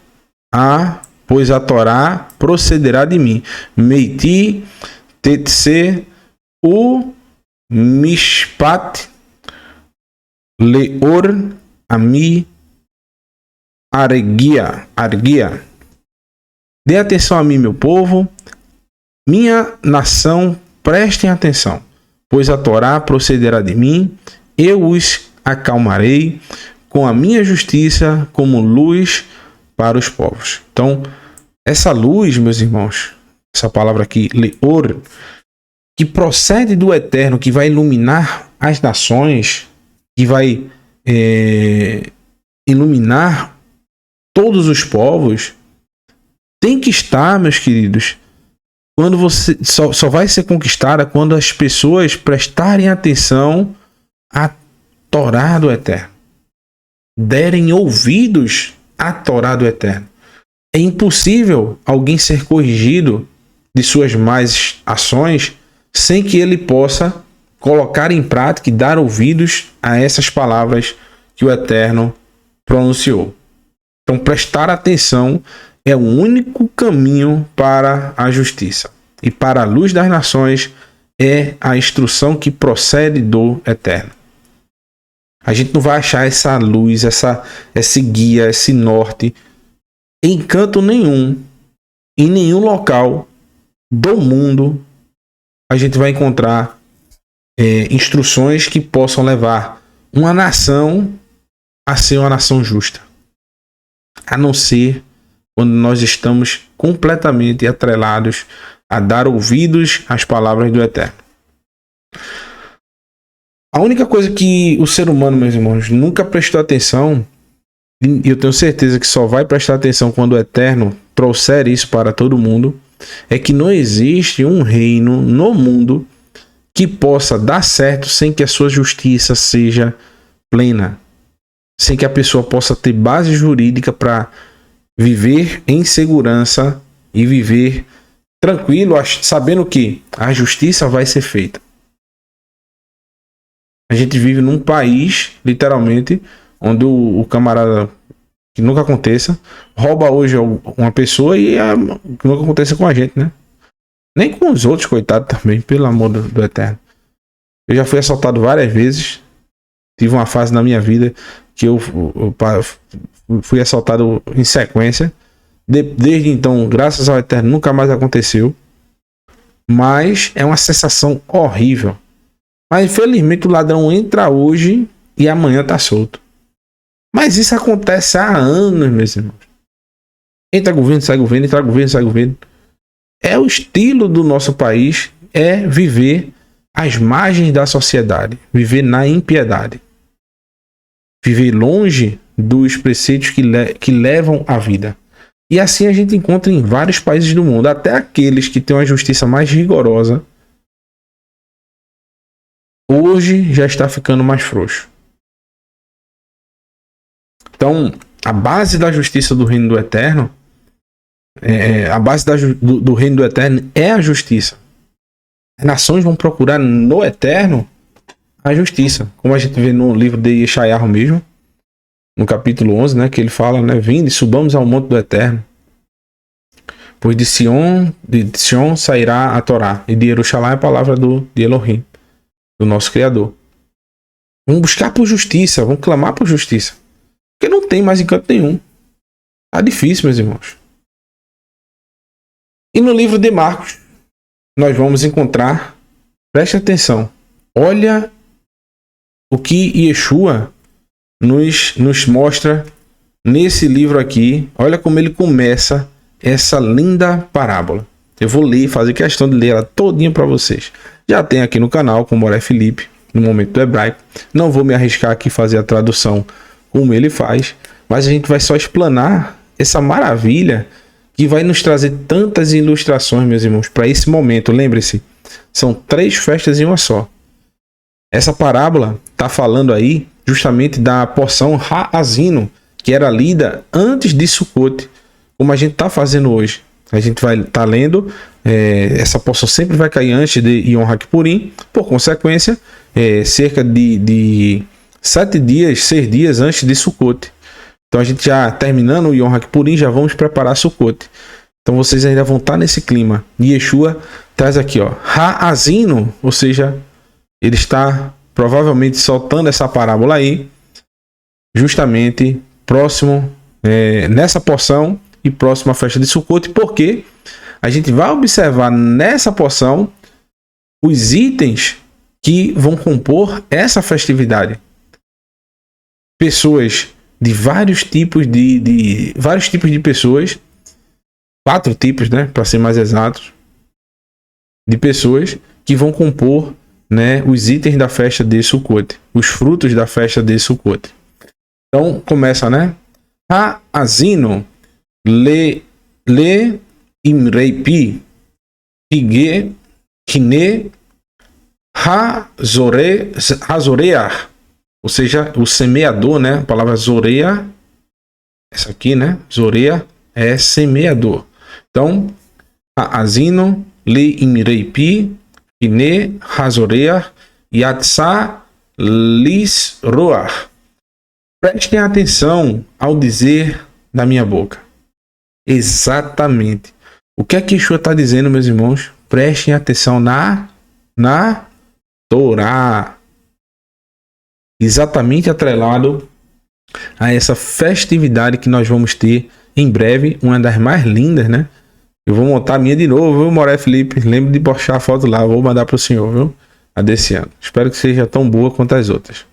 Pois a Torá procederá de mim. Meiti tetse u mishpat leor ami argia. Dê atenção a mim, meu povo, minha nação, prestem atenção, pois a Torá procederá de mim, eu os acalmarei com a minha justiça como luz para os povos. Então, essa luz, meus irmãos, essa palavra aqui, leor, que procede do Eterno, que vai iluminar as nações, que vai iluminar todos os povos, tem que estar, meus queridos, quando você só vai ser conquistada quando as pessoas prestarem atenção à Torá do Eterno, derem ouvidos à Torá do Eterno. É impossível alguém ser corrigido de suas más ações sem que ele possa colocar em prática e dar ouvidos a essas palavras que o Eterno pronunciou. Então, prestar atenção é o único caminho para a justiça. E para a luz das nações é a instrução que procede do Eterno. A gente não vai achar essa luz, esse guia, esse norte em canto nenhum, em nenhum local do mundo. A gente vai encontrar instruções que possam levar uma nação a ser uma nação justa, a não ser quando nós estamos completamente atrelados a dar ouvidos às palavras do Eterno. A única coisa que o ser humano, meus irmãos, nunca prestou atenção, e eu tenho certeza que só vai prestar atenção quando o Eterno trouxer isso para todo mundo, é que não existe um reino no mundo que possa dar certo sem que a sua justiça seja plena, sem que a pessoa possa ter base jurídica para viver em segurança e viver tranquilo, sabendo que a justiça vai ser feita. A gente vive num país, literalmente, onde o camarada, que nunca aconteça, rouba hoje uma pessoa e que nunca aconteça com a gente, né? Nem com os outros, coitado, também, pelo amor do Eterno. Eu já fui assaltado várias vezes. Tive uma fase na minha vida que eu fui assaltado em sequência. Desde então, graças ao Eterno, nunca mais aconteceu. Mas é uma sensação horrível. Mas infelizmente o ladrão entra hoje e amanhã tá solto. Mas isso acontece há anos, meus irmãos. Entra governo, sai governo, entra governo, sai governo. É o estilo do nosso país, é viver às margens da sociedade, viver na impiedade, viver longe dos preceitos que levam à vida. E assim a gente encontra em vários países do mundo, até aqueles que têm uma justiça mais rigorosa, hoje já está ficando mais frouxo. Então, a base da justiça do reino do eterno, a base do reino do eterno é a justiça. As nações vão procurar no eterno a justiça, como a gente vê no livro de Yeshayahu mesmo, no capítulo 11, né, que ele fala, né, vinde, subamos ao monte do eterno, pois de Sion sairá a Torá, e de Jerusalém a palavra de Elohim, do nosso Criador. Vamos buscar por justiça, vamos clamar por justiça, porque não tem mais encanto nenhum. Tá difícil, meus irmãos. E no livro de Marcos, nós vamos encontrar, preste atenção, olha o que Yeshua nos mostra nesse livro aqui. Olha como ele começa essa linda parábola. Eu vou ler, fazer questão de ler ela todinha para vocês. Já tem aqui no canal com Moré Felipe, no momento do hebraico. Não vou me arriscar aqui fazer a tradução como ele faz, mas a gente vai só explanar essa maravilha que vai nos trazer tantas ilustrações, meus irmãos, para esse momento. Lembre-se, são 3 festas em uma só. Essa parábola está falando aí justamente da porção Ha'azino, que era lida antes de Sukkot, como a gente está fazendo hoje. A gente vai estar lendo, essa porção sempre vai cair antes de Yom HaKippurim, por consequência, cerca de 7 dias, 6 dias antes de Sukkot. Então a gente já terminando o Yom HaKippurim, já vamos preparar Sukkot. Então vocês ainda vão estar nesse clima. E Yeshua traz aqui, ó, Ha'azino, ou seja, ele está provavelmente soltando essa parábola aí, justamente próximo, nessa porção e próximo à festa de Sukkot, porque a gente vai observar nessa porção os itens que vão compor essa festividade. Pessoas de vários tipos vários tipos de pessoas, 4 tipos, né, para ser mais exatos, de pessoas que vão compor, né, os itens da festa de Sukkot, os frutos da festa de Sukkot. Então começa, né? Ha'azino le imreipi hige hine hazorear, ou seja, o semeador, né? A palavra zoreia, essa aqui, né? Zoreia é semeador. Então, Ha'azino le imreipi hine hazorear yatsa lisroar. Prestem atenção ao dizer da minha boca. Exatamente. O que é que Yeshua está dizendo, meus irmãos? Prestem atenção na Torá. Exatamente atrelado a essa festividade que nós vamos ter em breve, uma das mais lindas, né? Eu vou montar a minha de novo, viu, Moré Felipe? Lembre de postar a foto lá, vou mandar para o senhor, viu? A desse ano. Espero que seja tão boa quanto as outras.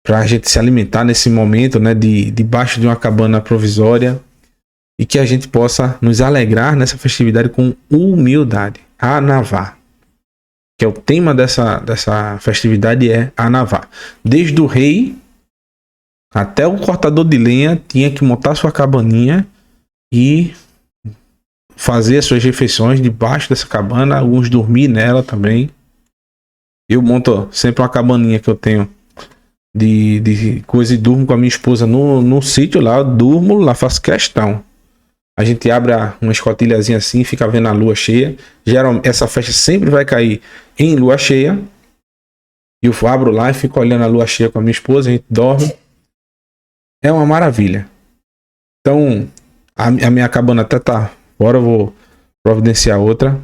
Para a gente se alimentar nesse momento, né, debaixo de uma cabana provisória, e que a gente possa nos alegrar nessa festividade com humildade. Anavá, que é o tema dessa festividade, é Anavá. Desde o rei até o cortador de lenha tinha que montar sua cabaninha e fazer as suas refeições debaixo dessa cabana, alguns dormir nela também. Eu monto sempre uma cabaninha que eu tenho de coisa e durmo com a minha esposa no sítio lá, eu durmo lá, faço questão. A gente abre uma escotilhazinha assim, fica vendo a lua cheia. Geralmente essa festa sempre vai cair em lua cheia. E eu abro lá e fico olhando a lua cheia com a minha esposa, a gente dorme. É uma maravilha. Então, a minha cabana até tá fora, eu vou providenciar outra.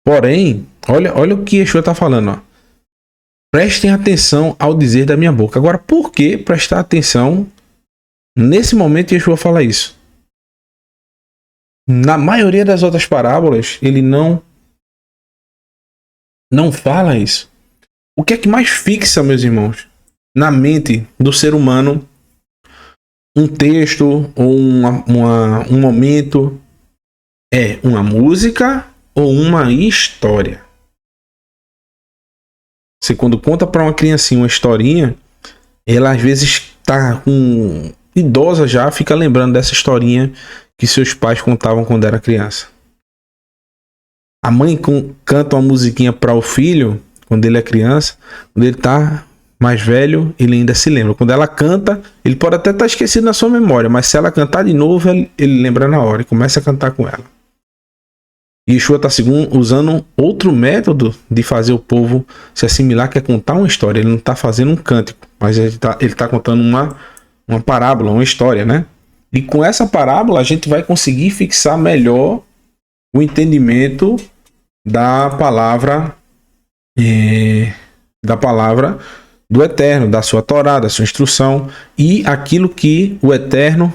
Porém, olha o que Yeshua está falando, ó. Prestem atenção ao dizer da minha boca. Agora, por que prestar atenção? Nesse momento, Yeshua fala isso. Na maioria das outras parábolas, ele não fala isso. O que é que mais fixa, meus irmãos, na mente do ser humano um texto ou um momento? É uma música ou uma história? Você, quando conta para uma criancinha uma historinha, ela às vezes está com idosa já fica lembrando dessa historinha que seus pais contavam quando era criança. A mãe canta uma musiquinha para o filho quando ele é criança, quando ele tá mais velho, ele ainda se lembra. Quando ela canta, ele pode até estar esquecido na sua memória, mas se ela cantar de novo, ele lembra na hora e começa a cantar com ela. E Yeshua está usando outro método de fazer o povo se assimilar, que é contar uma história. Ele não está fazendo um cântico, mas ele tá contando uma parábola, uma história, né? E com essa parábola a gente vai conseguir fixar melhor o entendimento da palavra do Eterno, da sua Torá, da sua instrução e aquilo que o Eterno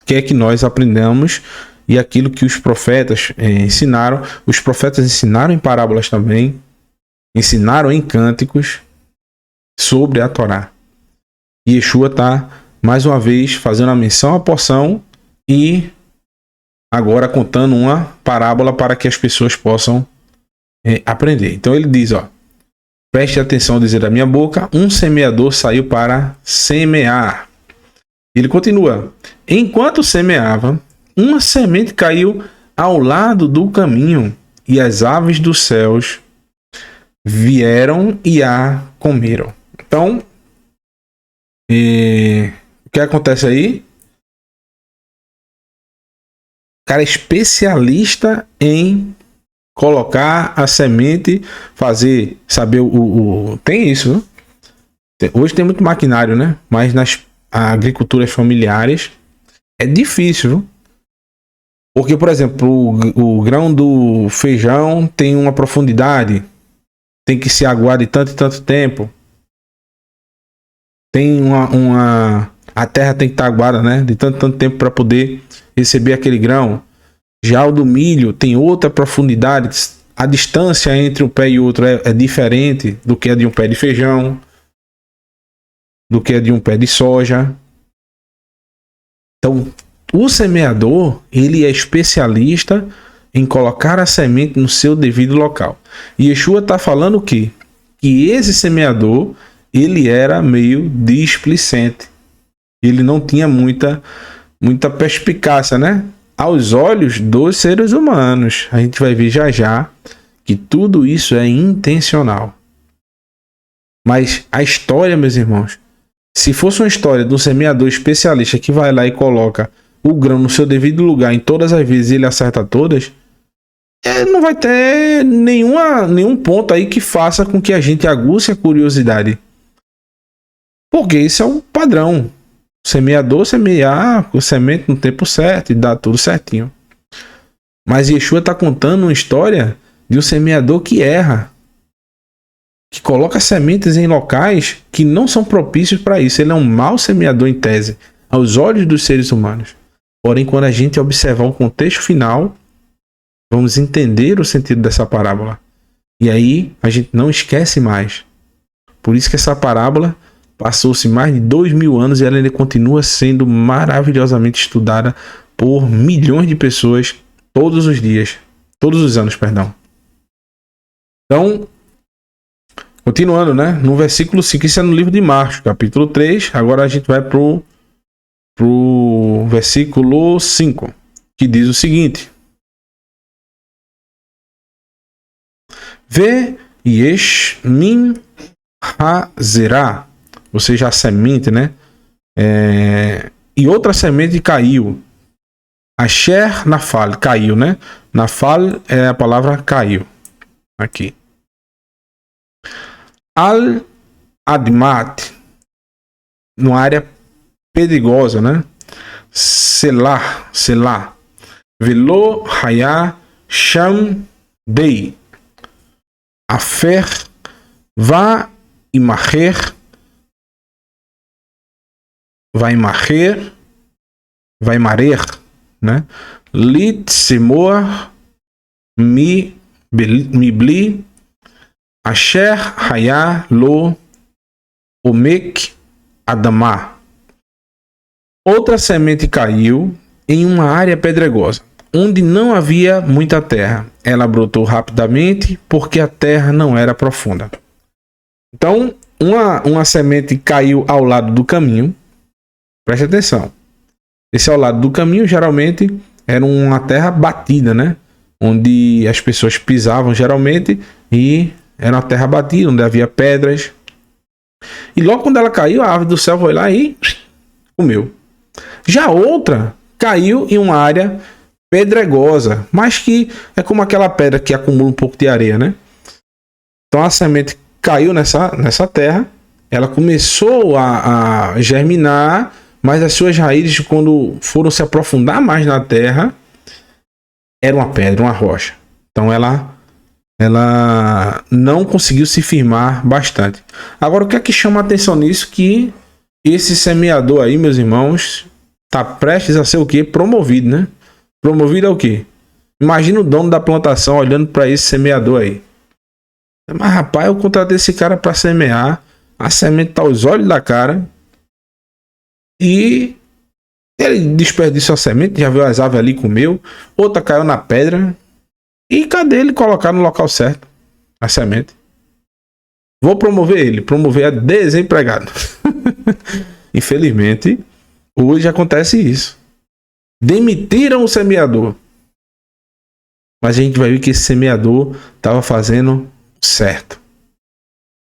quer que nós aprendamos e aquilo que os profetas ensinaram. Os profetas ensinaram em parábolas também, ensinaram em cânticos sobre a Torá. E Yeshua está, mais uma vez, fazendo a menção à porção e agora contando uma parábola para que as pessoas possam aprender. Então ele diz, preste atenção ao dizer da minha boca, um semeador saiu para semear. Ele continua, enquanto semeava, uma semente caiu ao lado do caminho e as aves dos céus vieram e a comeram. Então, o que acontece aí? O cara é especialista em colocar a semente, saber tem isso, né? Hoje tem muito maquinário, né? Mas nas agriculturas familiares é difícil, viu? Porque, por exemplo, o grão do feijão tem uma profundidade, tem que se aguar de tanto e tanto tempo. Tem a terra tem que estar aguada, né? De tanto e tanto tempo para poder receber aquele grão. Já o do milho tem outra profundidade. A distância entre um pé e outro é diferente do que a de um pé de feijão, do que a de um pé de soja. Então, o semeador, ele é especialista em colocar a semente no seu devido local. E Yeshua está falando o quê? Que esse semeador, ele era meio displicente. Ele não tinha muita perspicácia, né? Aos olhos dos seres humanos. A gente vai ver já que tudo isso é intencional. Mas a história, meus irmãos, se fosse uma história de um semeador especialista que vai lá e coloca o grão no seu devido lugar em todas as vezes e ele acerta todas, não vai ter nenhum ponto aí que faça com que a gente aguce a curiosidade. Porque isso é um padrão. O semeador semear a semente no tempo certo e dá tudo certinho. Mas Yeshua está contando uma história de um semeador que erra, que coloca sementes em locais que não são propícios para isso. Ele é um mau semeador em tese, aos olhos dos seres humanos. Porém, quando a gente observar o contexto final, vamos entender o sentido dessa parábola. E aí, a gente não esquece mais. Por isso que essa parábola passou-se mais de 2000 anos e ela ainda continua sendo maravilhosamente estudada por milhões de pessoas todos os anos, perdão. Então, continuando, né? No versículo 5, isso é no livro de Marcos, capítulo 3. Agora a gente vai pro versículo 5, que diz o seguinte: Vê yesh min hazerá, ou seja, a semente, né? E outra semente caiu. Asher nafal, caiu, né? Nafal é a palavra caiu. Aqui. Al admat, numa área pedregosa, né? Selah. Velo haya sham dei. Afer va imacher. Vai marer, né? Lit semor mi bli asher haya lo omek adamá. Outra semente caiu em uma área pedregosa, onde não havia muita terra. Ela brotou rapidamente porque a terra não era profunda. Então, uma semente caiu ao lado do caminho. Preste atenção. Esse ao lado do caminho, geralmente, era uma terra batida, né? Onde as pessoas pisavam, geralmente, e era uma terra batida, onde havia pedras. E logo quando ela caiu, a ave do céu foi lá e comeu. Já outra caiu em uma área pedregosa, mas que é como aquela pedra que acumula um pouco de areia, né? Então a semente caiu nessa terra, ela começou a germinar, mas as suas raízes, quando foram se aprofundar mais na terra, era uma pedra, uma rocha. Então ela não conseguiu se firmar bastante. Agora, o que é que chama a atenção nisso? Que esse semeador aí, meus irmãos, está prestes a ser o quê? Promovido, né? Promovido ao quê? Imagina o dono da plantação olhando para esse semeador aí. Mas rapaz, eu contratei esse cara para semear, a semente tá aos olhos da cara e ele desperdiçou a semente, já viu as aves ali, comeu, outra caiu na pedra e cadê ele colocar no local certo a semente? Vou promover a desempregado. Infelizmente, hoje acontece isso. Demitiram o semeador. Mas a gente vai ver que esse semeador estava fazendo certo.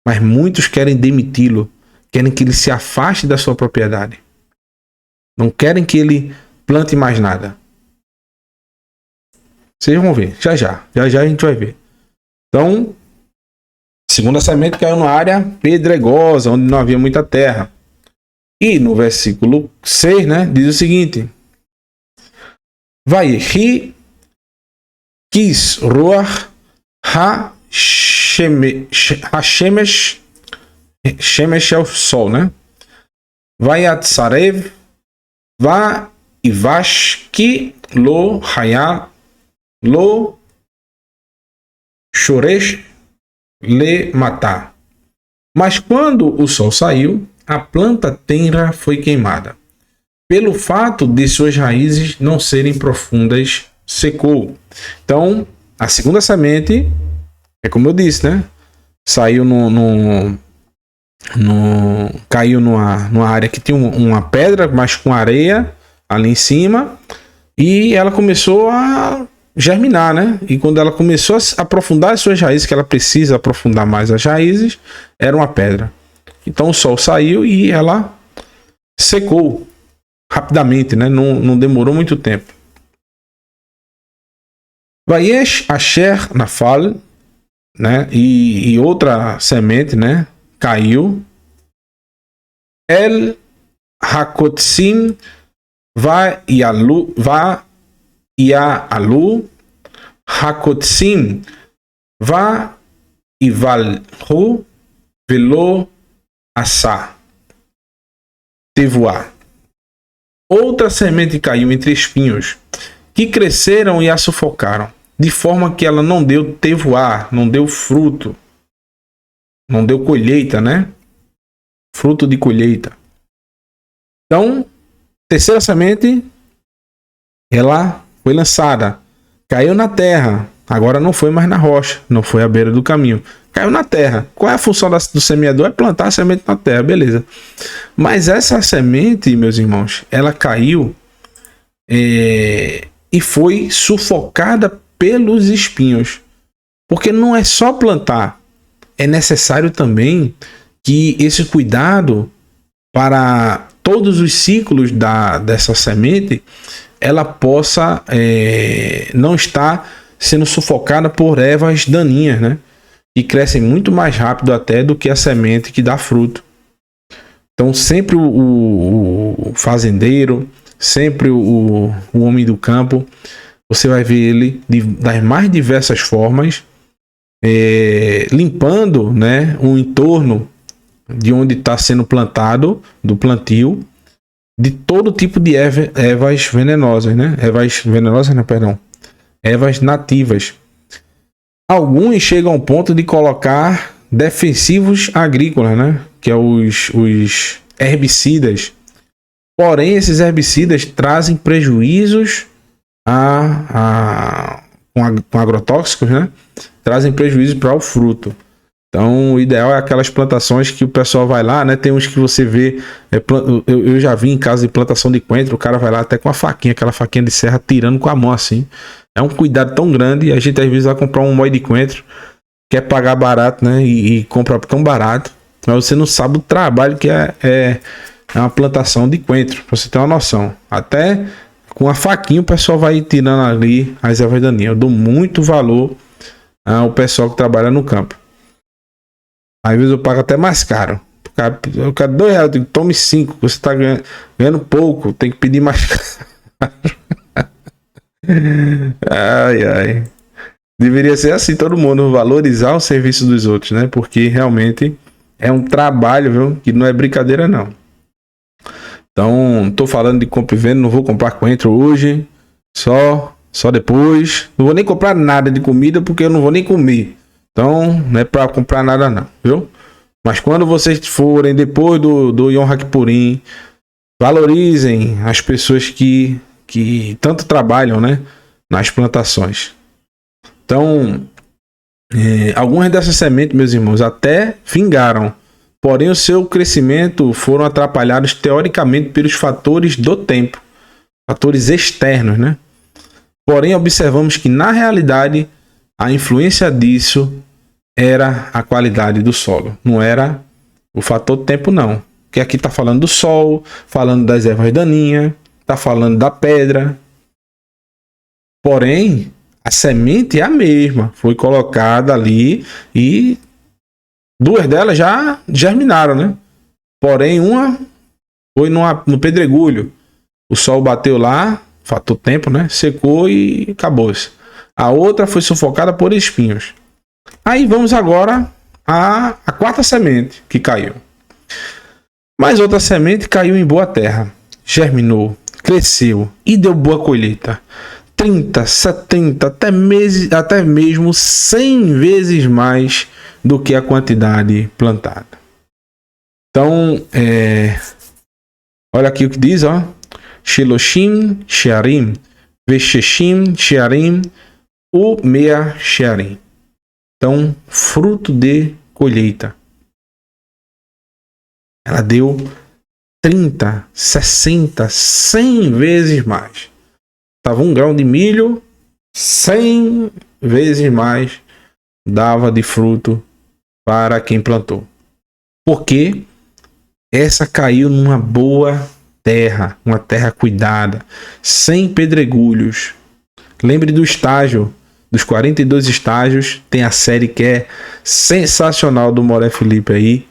Mas muitos querem demiti-lo. Querem que ele se afaste da sua propriedade. Não querem que ele plante mais nada. Vocês vão ver. Já a gente vai ver. Então, segunda semente caiu numa área pedregosa, onde não havia muita terra. E no versículo 6, né, diz o seguinte: Vaihi kis ruach ha-shemesh é o sol, né? Vayatsarev va-ivashki lo haya lo shoresh le matar. Mas quando o sol saiu, a planta tenra foi queimada. Pelo fato de suas raízes não serem profundas, secou. Então, a segunda semente, é como eu disse, né? Saiu caiu numa área que tinha uma pedra, mas com areia ali em cima. E ela começou a germinar, né? E quando ela começou a aprofundar as suas raízes, que ela precisa aprofundar mais as raízes, era uma pedra. Então o sol saiu e ela secou rapidamente, né? Não demorou muito tempo. Vayesh asher nafal, né? E outra semente, né? Caiu. El hakotsim va yalu hakotsim va ivalhu velo asa tevoar. Outra semente caiu entre espinhos, que cresceram e a sufocaram, de forma que ela não deu tevoar, não deu fruto, não deu colheita, né? Fruto de colheita. Então, terceira semente, ela foi lançada, caiu na terra, agora não foi mais na rocha, não foi à beira do caminho, caiu na terra. Qual é a função do semeador? É plantar a semente na terra, beleza. Mas essa semente, meus irmãos, ela caiu e foi sufocada pelos espinhos. Porque não é só plantar, é necessário também que esse cuidado para todos os ciclos dessa semente, ela possa não estar sendo sufocada por ervas daninhas, né? Que crescem muito mais rápido até do que a semente que dá fruto. Então sempre o fazendeiro, sempre o homem do campo, você vai ver ele das mais diversas formas, limpando, né, o entorno de onde está sendo plantado, do plantio, de todo tipo de ervas venenosas, né? Ervas nativas. Alguns chegam ao ponto de colocar defensivos agrícolas, né? Que é os herbicidas. Porém, esses herbicidas trazem prejuízos com agrotóxicos, né? Trazem prejuízo para o fruto. Então, o ideal é aquelas plantações que o pessoal vai lá, né? Tem uns que você vê, eu já vi em casa de plantação de coentro, o cara vai lá até com a faquinha, aquela faquinha de serra, tirando com a mão assim. É um cuidado tão grande, e a gente às vezes vai comprar um molho de coentro, quer pagar barato, né? E compra tão barato, mas você não sabe o trabalho que é uma plantação de coentro, pra você ter uma noção. Até com a faquinha o pessoal vai tirando ali as ervas daninhas. Eu dou muito valor ao pessoal que trabalha no campo. Às vezes eu pago até mais caro. Eu quero R$2, eu digo, tome 5. Você tá ganhando pouco, tem que pedir mais caro. Ai, ai. Deveria ser assim, todo mundo valorizar o serviço dos outros, né? Porque realmente é um trabalho, viu? Que não é brincadeira, não. Então, tô falando de compra e venda, não vou comprar coentro hoje, só depois. Não vou nem comprar nada de comida porque eu não vou nem comer. Então, não é para comprar nada não, viu? Mas quando vocês forem depois do Yom Kippurim, valorizem as pessoas que tanto trabalham, né, nas plantações. Então, algumas dessas sementes, meus irmãos, até vingaram. Porém, o seu crescimento foram atrapalhados teoricamente pelos fatores do tempo, fatores externos, né? Porém, observamos que na realidade a influência disso era a qualidade do solo, não era o fator tempo, não. Que aqui está falando do sol, falando das ervas daninhas, está falando da pedra. Porém, a semente é a mesma, foi colocada ali e duas delas já germinaram, né? Porém, uma foi no pedregulho. O sol bateu lá, fator tempo, né? Secou e acabou-se. A outra foi sufocada por espinhos. Aí vamos agora à quarta semente que caiu. Mas outra semente caiu em boa terra, germinou, cresceu e deu boa colheita. 30, 70, até mesmo 100 vezes mais do que a quantidade plantada. Então, olha aqui o que diz, ó. Sheloshim Shearim, Vesheshim Shearim, Umea Shearim. Então, fruto de colheita. Ela deu 30, 60, 100 vezes mais. Tava 1 grão de milho, 100 vezes mais dava de fruto para quem plantou. Porque essa caiu numa boa terra, uma terra cuidada, sem pedregulhos. Lembre do estágio, dos 42 estágios, tem a série que é sensacional do Moré Felipe aí,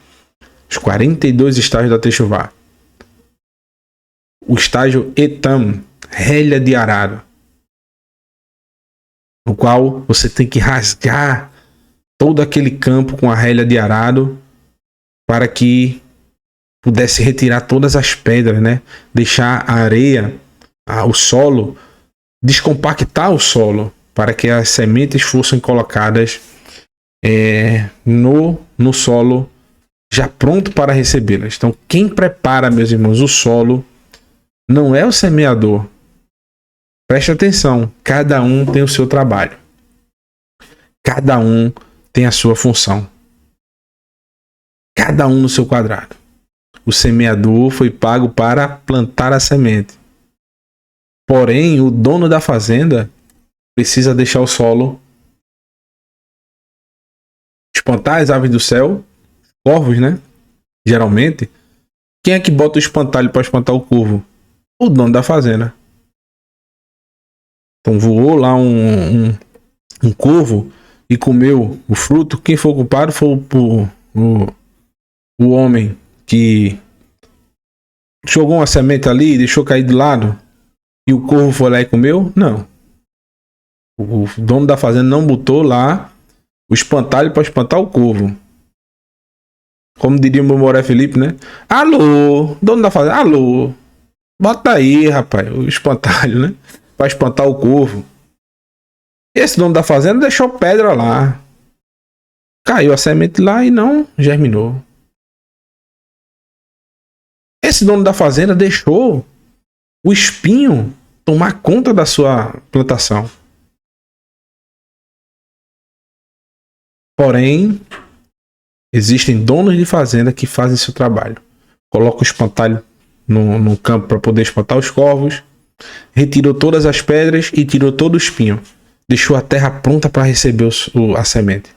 os 42 estágios da Techuvá. O estágio Etam, relha de arado, no qual você tem que rasgar todo aquele campo com a relha de arado para que pudesse retirar todas as pedras, né? Deixar a areia, o solo, descompactar o solo para que as sementes fossem colocadas no solo já pronto para recebê-las. Então, quem prepara, meus irmãos, o solo não é o semeador. Preste atenção, cada um tem o seu trabalho. Cada um tem a sua função. Cada um no seu quadrado. O semeador foi pago para plantar a semente. Porém, o dono da fazenda precisa deixar o solo, espantar as aves do céu, corvos, né? Geralmente, quem é que bota o espantalho para espantar o corvo? O dono da fazenda. Então voou lá um corvo e comeu o fruto. Quem foi o culpado foi o homem que jogou uma semente ali e deixou cair de lado e o corvo foi lá e comeu? Não. O dono da fazenda não botou lá o espantalho para espantar o corvo. Como diria o meu Moré Felipe, né? Alô, dono da fazenda, alô. Bota aí, rapaz, o espantalho, né? Para espantar o corvo. Esse dono da fazenda deixou pedra lá. Caiu a semente lá e não germinou. Esse dono da fazenda deixou o espinho tomar conta da sua plantação. Porém, Existem donos de fazenda que fazem seu trabalho. Coloca o espantalho no campo para poder espantar os corvos. Retirou todas as pedras e tirou todo o espinho. Deixou a terra pronta para receber a semente.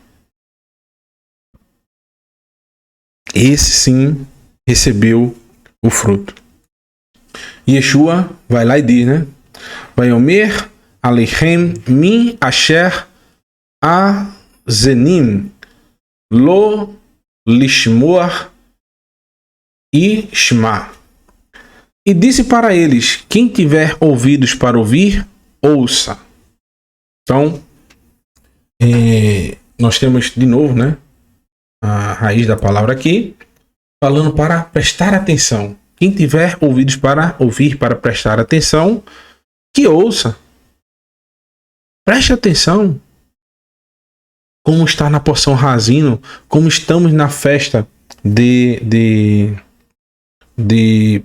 Esse sim recebeu o fruto. Yeshua vai lá e diz, né? Vayomer aleichem min asher azenim lo lishmoar ishma. E disse para eles: quem tiver ouvidos para ouvir, ouça. Então, nós temos de novo, né, a raiz da palavra aqui, falando para prestar atenção. Quem tiver ouvidos para ouvir, para prestar atenção, que ouça. Preste atenção. Como está na porção Razino, como estamos na festa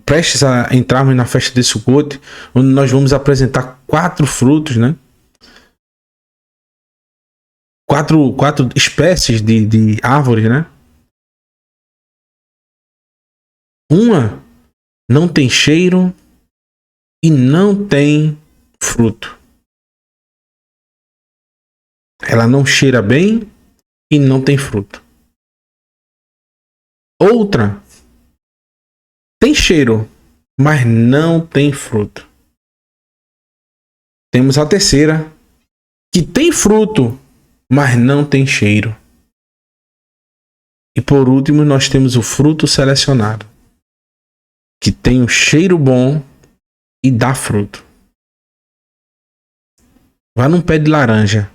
prestes a entrarmos na festa de Sukkot, onde nós vamos apresentar 4 frutos, né? 4 espécies de árvores, né? Uma não tem cheiro e não tem fruto. Ela não cheira bem e não tem fruto. Outra tem cheiro, mas não tem fruto. Temos a terceira, que tem fruto, mas não tem cheiro. E por último, nós temos o fruto selecionado, que tem um cheiro bom e dá fruto. Vá num pé de laranja.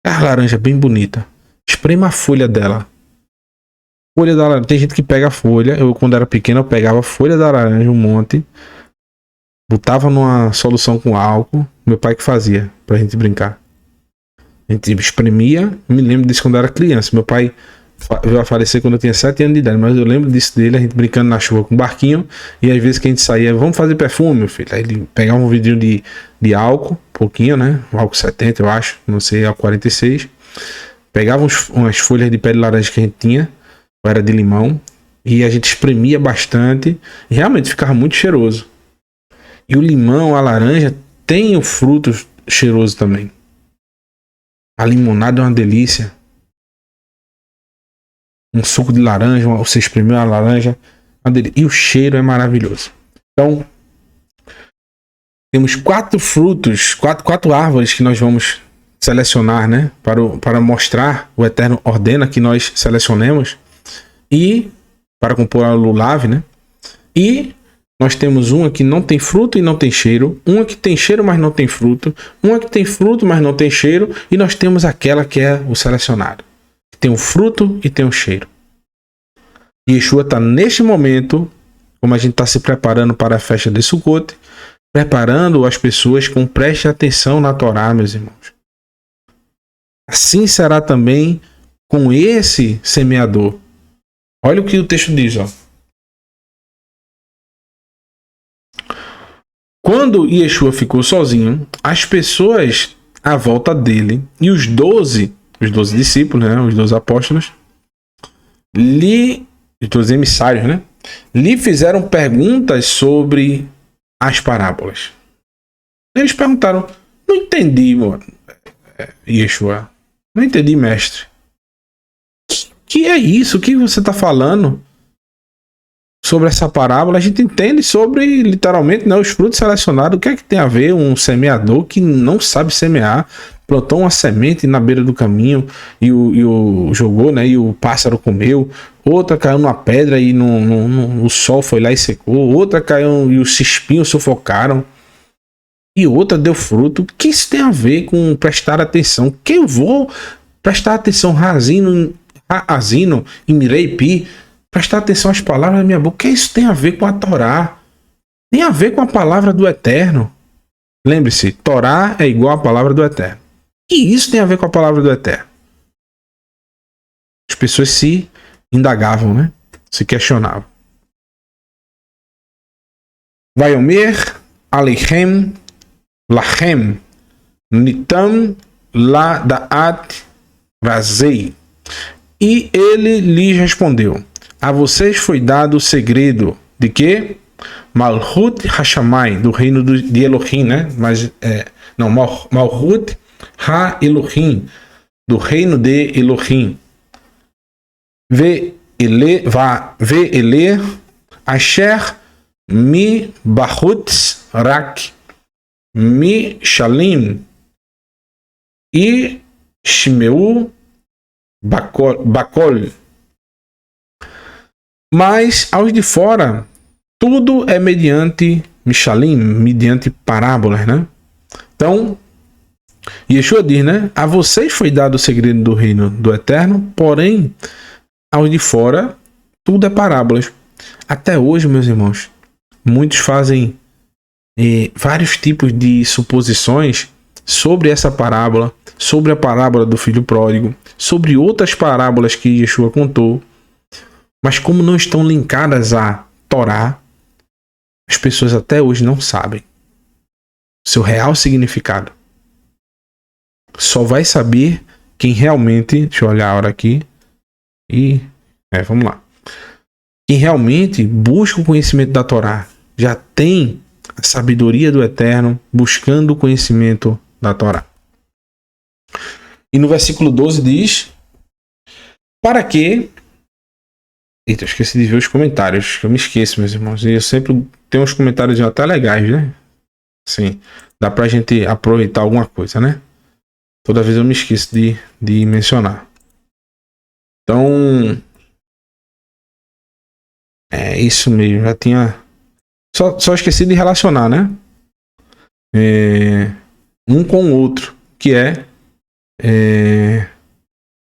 A laranja bem bonita. Esprema a folha dela. Folha da laranja. Tem gente que pega a folha. Eu, quando era pequeno, eu pegava a folha da laranja, um monte. Botava numa solução com álcool. Meu pai que fazia, pra gente brincar. A gente espremia. Me lembro disso quando eu era criança. Meu pai veio a falecer quando eu tinha 7 anos de idade. Mas eu lembro disso dele, a gente brincando na chuva com um barquinho. E às vezes que a gente saía, vamos fazer perfume, meu filho. Aí ele pegava um vidrinho de álcool, pouquinho, né? Um álcool 70, eu acho. Não sei, álcool 46. Pegava umas folhas de pé de laranja que a gente tinha. Ou era de limão. E a gente espremia bastante. E realmente ficava muito cheiroso. E o limão, a laranja, tem o fruto cheiroso também. A limonada é uma delícia. Um suco de laranja, você espremeu a laranja. E o cheiro é maravilhoso. Então, temos 4 frutos, 4 árvores que nós vamos selecionar, né? Para mostrar, o Eterno ordena que nós selecionemos. E para compor a lulave, né? E nós temos uma que não tem fruto e não tem cheiro. Uma que tem cheiro, mas não tem fruto. Uma que tem fruto, mas não tem cheiro. E nós temos aquela que é o selecionado. Que tem um fruto e tem um cheiro. E Yeshua está neste momento, como a gente está se preparando para a festa de Sukkot, preparando as pessoas com preste atenção na Torá, meus irmãos. Assim será também com esse semeador. Olha o que o texto diz, ó. Quando Yeshua ficou sozinho, as pessoas à volta dele e os 12 discípulos, né, os 12 apóstolos, os 12 emissários, né, lhe fizeram perguntas sobre as parábolas. Eles perguntaram: não entendi, Yeshua. Não entendi, mestre. Que é isso? O que você está falando sobre essa parábola? A gente entende sobre, literalmente, né, os frutos selecionados. O que é que tem a ver um semeador que não sabe semear, plantou uma semente na beira do caminho e jogou, né, e o pássaro comeu. Outra caiu numa pedra e o sol foi lá e secou. Outra caiu e os espinhos sufocaram. E outra deu fruto. O que isso tem a ver com prestar atenção? Que eu vou prestar atenção Razino e Mirei-Pi, prestar atenção às palavras da minha boca. O que isso tem a ver com a Torá? Tem a ver com a palavra do Eterno. Lembre-se, Torá é igual à palavra do Eterno. E isso tem a ver com a palavra do Eterno. As pessoas se indagavam, né? Se questionavam. Vayomer aleichem lachem nitam la da'at razei. E ele lhes respondeu: a vocês foi dado o segredo de quê? Malhut Hashamai, do reino de Elohim, né? Mas, não, Malhut Ha-Elohim, do reino de Elohim. Ve ele Asher mi bahutz rak mi shalim e shmeu bakol. Mas aos de fora, tudo é mediante Mishalim, mediante parábolas, né? Então, Yeshua diz, né? A vocês foi dado o segredo do reino do Eterno, porém, aos de fora, tudo é parábolas. Até hoje, meus irmãos, muitos fazem vários tipos de suposições sobre essa parábola, sobre a parábola do filho pródigo, sobre outras parábolas que Yeshua contou. Mas como não estão linkadas à Torá, as pessoas até hoje não sabem o seu real significado. Só vai saber quem realmente... Deixa eu olhar a hora aqui. Vamos lá. Quem realmente busca o conhecimento da Torá, já tem a sabedoria do Eterno, buscando o conhecimento da Torá. E no versículo 12 diz: para que... Eita, eu esqueci de ver os comentários. Eu me esqueço, meus irmãos. E eu sempre tenho uns comentários até legais, né? Sim, dá pra gente aproveitar alguma coisa, né? Toda vez eu me esqueço de mencionar. Então... é isso mesmo. Já tinha... Só esqueci de relacionar, né? Um com o outro. Que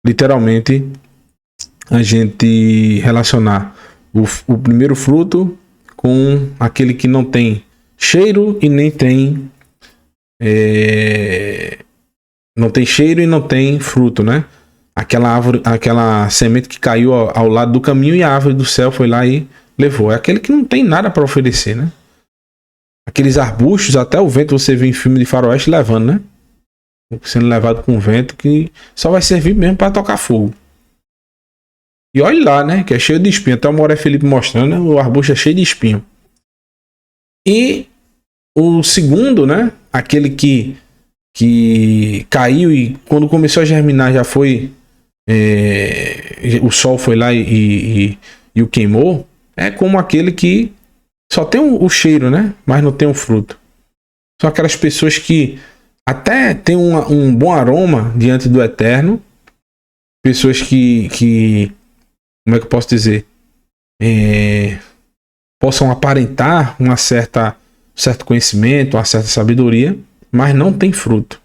literalmente... a gente relacionar o primeiro fruto com aquele que não tem cheiro e nem tem não tem cheiro e não tem fruto, né? Aquela árvore, aquela semente que caiu ao lado do caminho e a árvore do céu foi lá e levou. É aquele que não tem nada para oferecer, né? Aqueles arbustos, até o vento você vê em filme de faroeste levando, né? Sendo levado com o vento, que só vai servir mesmo para tocar fogo. E olha lá, né? Que é cheio de espinho. Até o Moré Felipe mostrando, né? O arbusto é cheio de espinho. E o segundo, né? Aquele que caiu e quando começou a germinar já foi... o sol foi lá e o queimou. É como aquele que só tem o cheiro, né? Mas não tem o fruto. São aquelas pessoas que até tem um bom aroma diante do Eterno. Pessoas que como é que eu posso dizer? Possam aparentar um certo conhecimento, uma certa sabedoria, mas não tem fruto.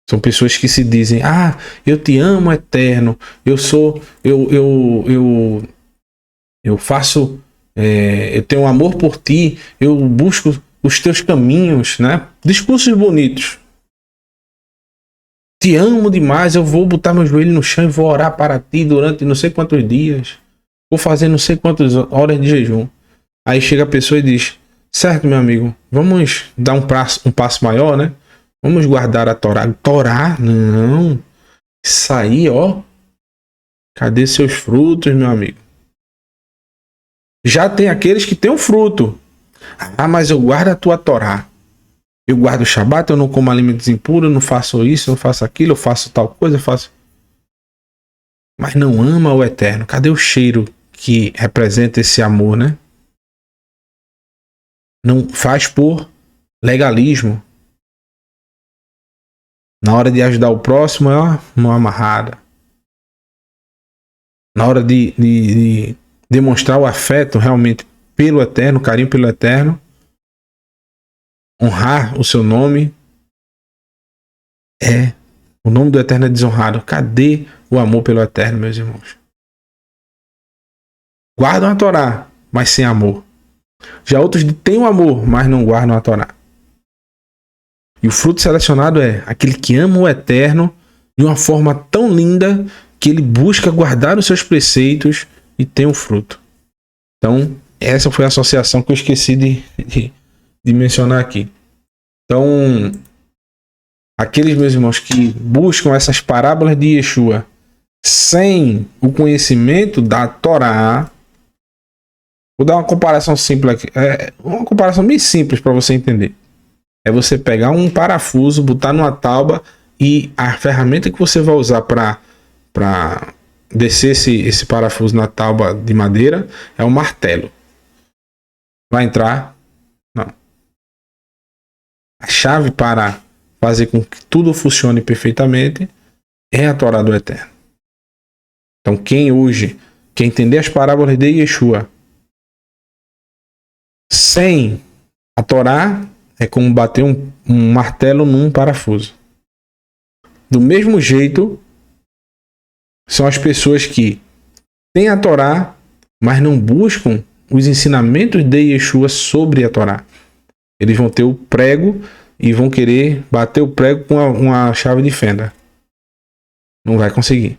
São pessoas que se dizem: ah, eu te amo, Eterno, eu faço, eu tenho amor por ti, eu busco os teus caminhos, né? Discursos bonitos. Te amo demais, eu vou botar meu joelho no chão e vou orar para ti durante não sei quantos dias. Vou fazer não sei quantas horas de jejum. Aí chega a pessoa e diz: certo, meu amigo, vamos dar um passo maior, né? Vamos guardar a Torá. Torá? Não. Isso aí, ó. Cadê seus frutos, meu amigo? Já tem aqueles que têm o fruto. Ah, mas eu guardo a tua Torá. Eu guardo o Shabat, eu não como alimentos impuros, eu não faço isso, eu não faço aquilo, eu faço tal coisa, eu faço... Mas não ama o Eterno. Cadê o cheiro que representa esse amor, né? Não faz por legalismo. Na hora de ajudar o próximo, é uma mão amarrada. Na hora de demonstrar o afeto realmente pelo Eterno, carinho pelo Eterno, honrar o seu nome, o nome do Eterno é desonrado. Cadê o amor pelo Eterno, meus irmãos? Guardam a Torá, mas sem amor. Já outros têm o amor, mas não guardam a Torá. E o fruto selecionado é aquele que ama o Eterno de uma forma tão linda que ele busca guardar os seus preceitos e tem o fruto. Então, essa foi a associação que eu esqueci de mencionar aqui. Então, aqueles meus irmãos que buscam essas parábolas de Yeshua sem o conhecimento da Torá. Vou dar uma comparação simples aqui. Uma comparação bem simples para você entender. É você pegar um parafuso, botar numa tábua e a ferramenta que você vai usar para descer esse parafuso na tábua de madeira é um martelo. Vai entrar? Não. A chave para fazer com que tudo funcione perfeitamente é a Torá do Eterno. Então quem entender as parábolas de Yeshua sem a Torá é como bater um martelo num parafuso. Do mesmo jeito, são as pessoas que têm a Torá, mas não buscam os ensinamentos de Yeshua sobre a Torá. Eles vão ter o prego e vão querer bater o prego com uma chave de fenda. Não vai conseguir.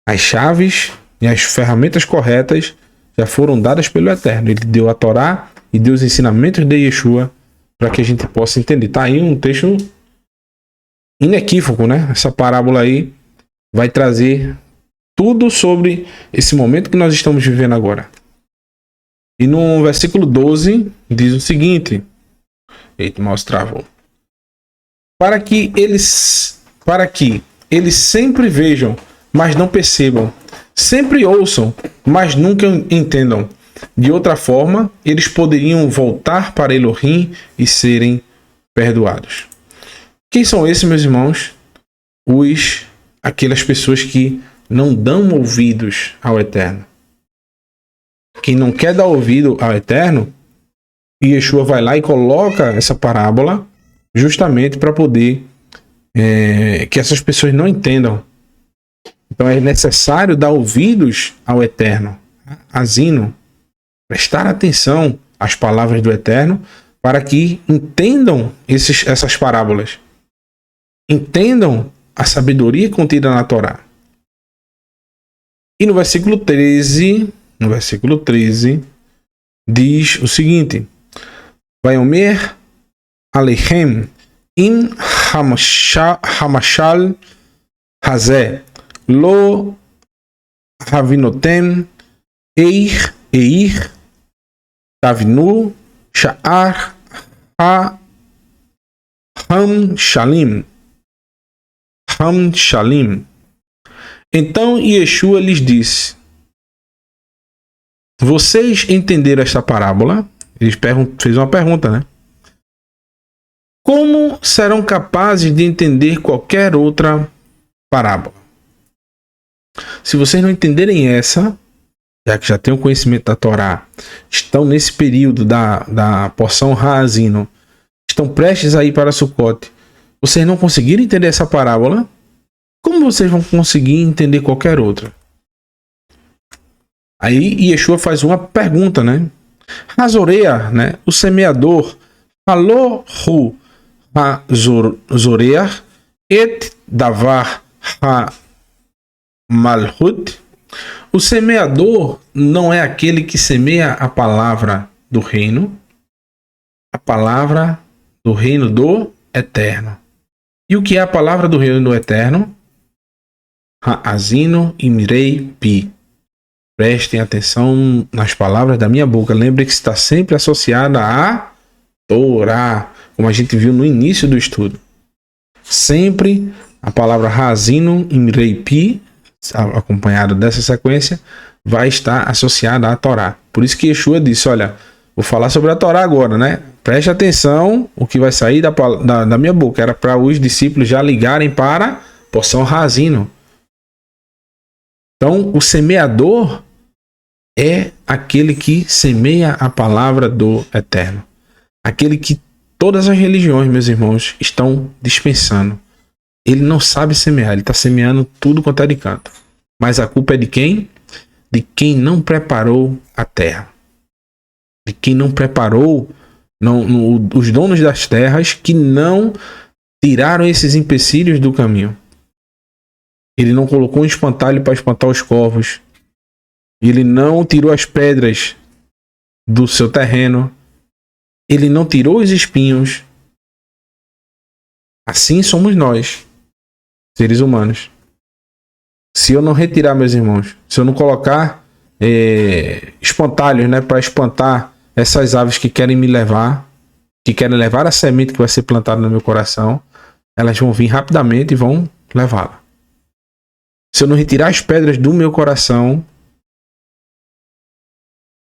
As chaves e as ferramentas corretas já foram dadas pelo Eterno. Ele deu a Torá e deu os ensinamentos de Yeshua para que a gente possa entender. Tá aí um texto inequívoco, né? Essa parábola aí vai trazer tudo sobre esse momento que nós estamos vivendo agora. E no versículo 12 diz o seguinte: eita, mouse travou. Para que eles sempre vejam, mas não percebam, sempre ouçam, mas nunca entendam. De outra forma, eles poderiam voltar para Elohim e serem perdoados. Quem são esses, meus irmãos? Aquelas pessoas que não dão ouvidos ao Eterno. Quem não quer dar ouvido ao Eterno, Yeshua vai lá e coloca essa parábola justamente para poder que essas pessoas não entendam. Então é necessário dar ouvidos ao Eterno, azino, prestar atenção às palavras do Eterno para que entendam essas parábolas. Entendam a sabedoria contida na Torá. E no versículo 13 diz o seguinte: Vaiomer Aleichem in hamashal hazeh lo havinotem eir tavinu sha'ar ham shalim. Então Yeshua lhes disse: vocês entenderam esta parábola? Eles fez uma pergunta, né? Como serão capazes de entender qualquer outra parábola? Se vocês não entenderem essa, já que já têm o conhecimento da Torá, estão nesse período da porção Haazino, estão prestes a ir para Sucote, vocês não conseguiram entender essa parábola, como vocês vão conseguir entender qualquer outra? Aí Yeshua faz uma pergunta, né? Hazoreah, né? O semeador, Halohu Hazoreah et Davar HaMalhut. O semeador não é aquele que semeia a palavra do reino, a palavra do reino do Eterno. E o que é a palavra do reino do Eterno? Ha'azino Imrei Pi. Prestem atenção nas palavras da minha boca. Lembre que está sempre associada a Torá, como a gente viu no início do estudo. Sempre a palavra Ha'azino Imrei Pi, acompanhada dessa sequência, vai estar associada à Torá. Por isso que Yeshua disse: olha, vou falar sobre a Torá agora, né? Preste atenção o que vai sair da minha boca. Era para os discípulos já ligarem para a porção Ha'azino. Então, o semeador é aquele que semeia a palavra do Eterno. Aquele que todas as religiões, meus irmãos, estão dispensando. Ele não sabe semear, ele está semeando tudo quanto é de canto. Mas a culpa é de quem? De quem não preparou a terra. De quem não preparou os donos das terras, que não tiraram esses empecilhos do caminho. Ele não colocou um espantalho para espantar os corvos. Ele não tirou as pedras do seu terreno. Ele não tirou os espinhos. Assim somos nós, seres humanos. Se eu não retirar, meus irmãos, se eu não colocar espantalhos, né, para espantar essas aves que querem me levar, que querem levar a semente que vai ser plantada no meu coração, elas vão vir rapidamente e vão levá-la. Se eu não retirar as pedras do meu coração,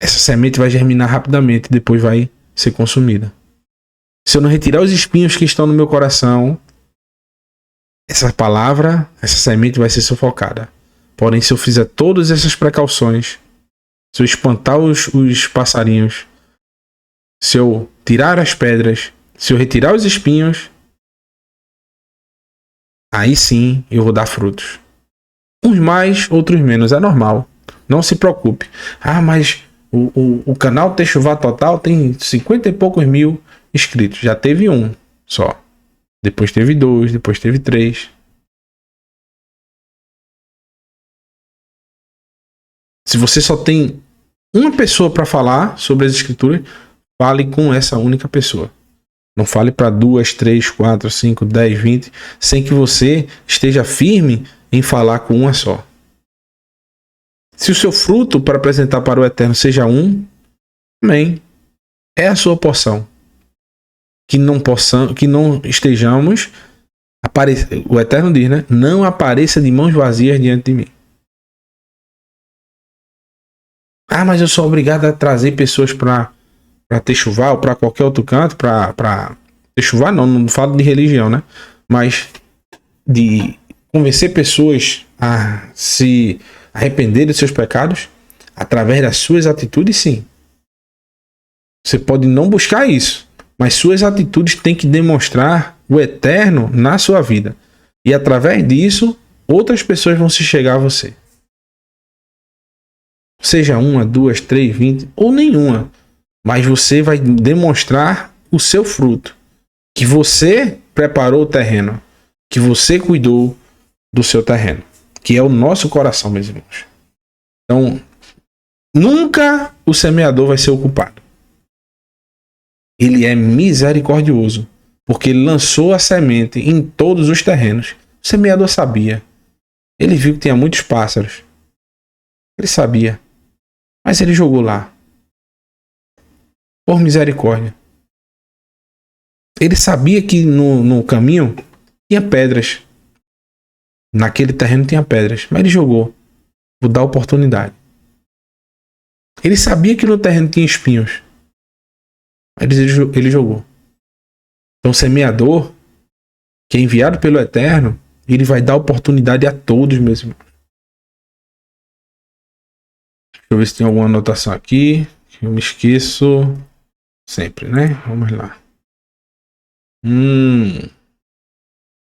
essa semente vai germinar rapidamente e depois vai ser consumida. Se eu não retirar os espinhos que estão no meu coração, essa palavra, essa semente vai ser sufocada. Porém, se eu fizer todas essas precauções, se eu espantar os passarinhos, se eu tirar as pedras, se eu retirar os espinhos, aí sim eu vou dar frutos. Uns mais, outros menos, é normal. Não se preocupe. Ah, mas o canal Techuvá Total tem 50 e poucos mil inscritos. Já teve um só. Depois teve 2, depois teve 3. Se você só tem uma pessoa para falar sobre as escrituras, fale com essa única pessoa. Não fale para 2, 3, 4, 5, 10, 20, sem que você esteja firme em falar com uma só. Se o seu fruto para apresentar para o Eterno seja um, amém. É a sua porção. Que não estejamos, o Eterno diz, né? Não apareça de mãos vazias diante de mim. Ah, mas eu sou obrigado a trazer pessoas para Techuvá ou para qualquer outro canto, para Techuvá não falo de religião, né? Mas de convencer pessoas a se arrepender dos seus pecados através das suas atitudes, sim. Você pode não buscar isso, mas suas atitudes têm que demonstrar o Eterno na sua vida. E através disso, outras pessoas vão se chegar a você. Seja 1, 2, 3, 20 ou nenhuma. Mas você vai demonstrar o seu fruto. Que você preparou o terreno. Que você cuidou do seu terreno. Que é o nosso coração, meus irmãos. Então, nunca o semeador vai ser o culpado. Ele é misericordioso. Porque ele lançou a semente em todos os terrenos. O semeador sabia. Ele viu que tinha muitos pássaros. Ele sabia. Mas ele jogou lá. Por misericórdia. Ele sabia que no caminho tinha pedras. Naquele terreno tinha pedras. Mas ele jogou. Vou dar oportunidade. Ele sabia que no terreno tinha espinhos. Mas ele jogou. Então o semeador, que é enviado pelo Eterno, ele vai dar oportunidade a todos, meus irmãos. Deixa eu ver se tem alguma anotação aqui. Eu me esqueço sempre, né? Vamos lá.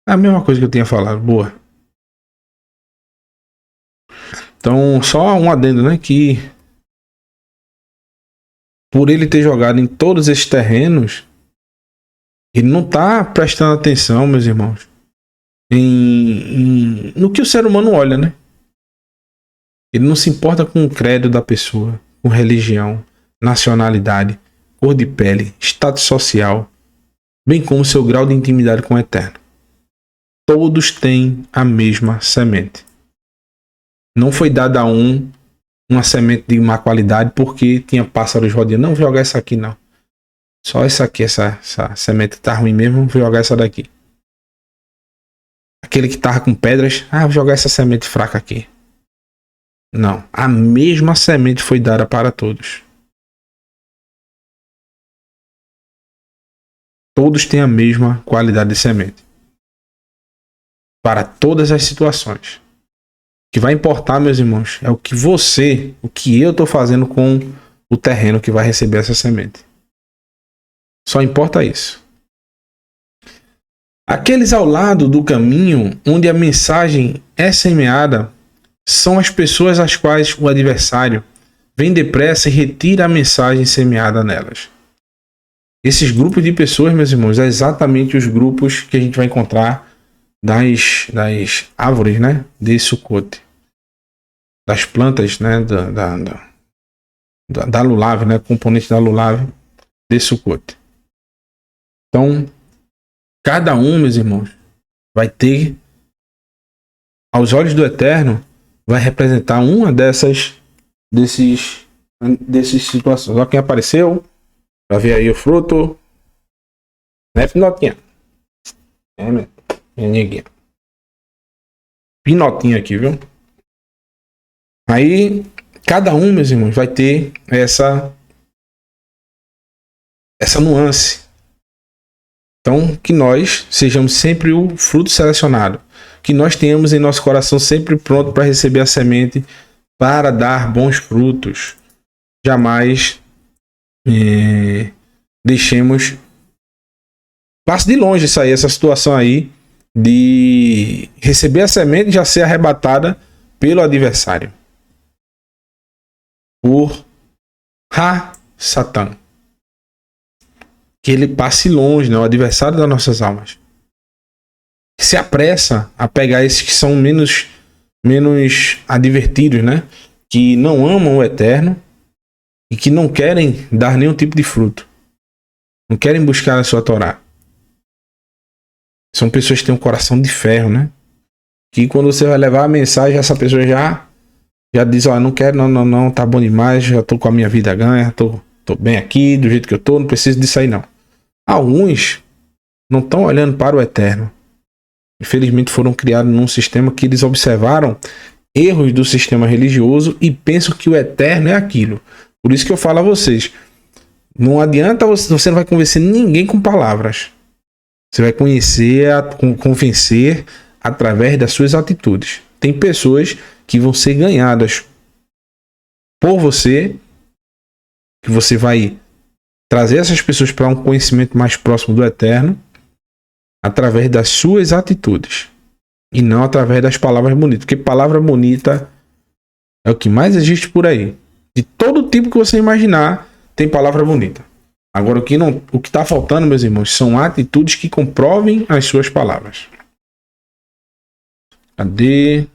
A mesma coisa que eu tinha falado. Boa. Então, só um adendo, né? Que por ele ter jogado em todos esses terrenos, ele não está prestando atenção, meus irmãos, no que o ser humano olha, né? Ele não se importa com o credo da pessoa, com religião, nacionalidade, cor de pele, status social, bem como seu grau de intimidade com o Eterno. Todos têm a mesma semente. Não foi dada a uma semente de má qualidade porque tinha pássaros rodeando. Não, vou jogar essa aqui não. Só essa aqui, essa semente tá ruim mesmo, vou jogar essa daqui. Aquele que tava com pedras, vou jogar essa semente fraca aqui. Não, a mesma semente foi dada para todos. Todos têm a mesma qualidade de semente. Para todas as situações. O que vai importar, meus irmãos, é o que eu estou fazendo com o terreno que vai receber essa semente. Só importa isso. Aqueles ao lado do caminho onde a mensagem é semeada são as pessoas às quais o adversário vem depressa e retira a mensagem semeada nelas. Esses grupos de pessoas, meus irmãos, é exatamente os grupos que a gente vai encontrar das árvores, né, de Sukkot, das plantas, né, da lulave, né, componente da lulave de Sukkot. Então, Cada um, meus irmãos, vai ter, aos olhos do Eterno, vai representar uma desses situações. Olha quem apareceu, pra ver aí o fruto. Né, Pinotinha? Minha neguinha. Pinotinha aqui, viu? Aí, cada um, meus irmãos, vai ter essa nuance. Então, que nós sejamos sempre o fruto selecionado. Que nós tenhamos em nosso coração sempre pronto para receber a semente, para dar bons frutos. Jamais deixemos... Passe de longe isso aí, essa situação aí de receber a semente e já ser arrebatada pelo adversário. Por Satã. Que ele passe longe, né? O adversário das nossas almas. Que se apressa a pegar esses que são menos advertidos, né? Que não amam o Eterno e que não querem dar nenhum tipo de fruto. Não querem buscar a sua Torá. São pessoas que têm um coração de ferro, né? Que quando você vai levar a mensagem, essa pessoa já diz, ó, não quero, não, tá bom demais, já tô com a minha vida ganha, tô bem aqui, do jeito que eu tô, não preciso disso aí não. Alguns não estão olhando para o Eterno. Infelizmente foram criados num sistema que eles observaram erros do sistema religioso e pensam que o Eterno é aquilo. Por isso que eu falo a vocês, não adianta, você não vai convencer ninguém com palavras. Você vai convencer através das suas atitudes. Tem pessoas que vão ser ganhadas por você, que você vai trazer essas pessoas para um conhecimento mais próximo do Eterno, através das suas atitudes. E não através das palavras bonitas. Porque palavra bonita é o que mais existe por aí. De todo tipo que você imaginar, tem palavra bonita. Agora, o que está faltando, meus irmãos, são atitudes que comprovem as suas palavras. Cadê?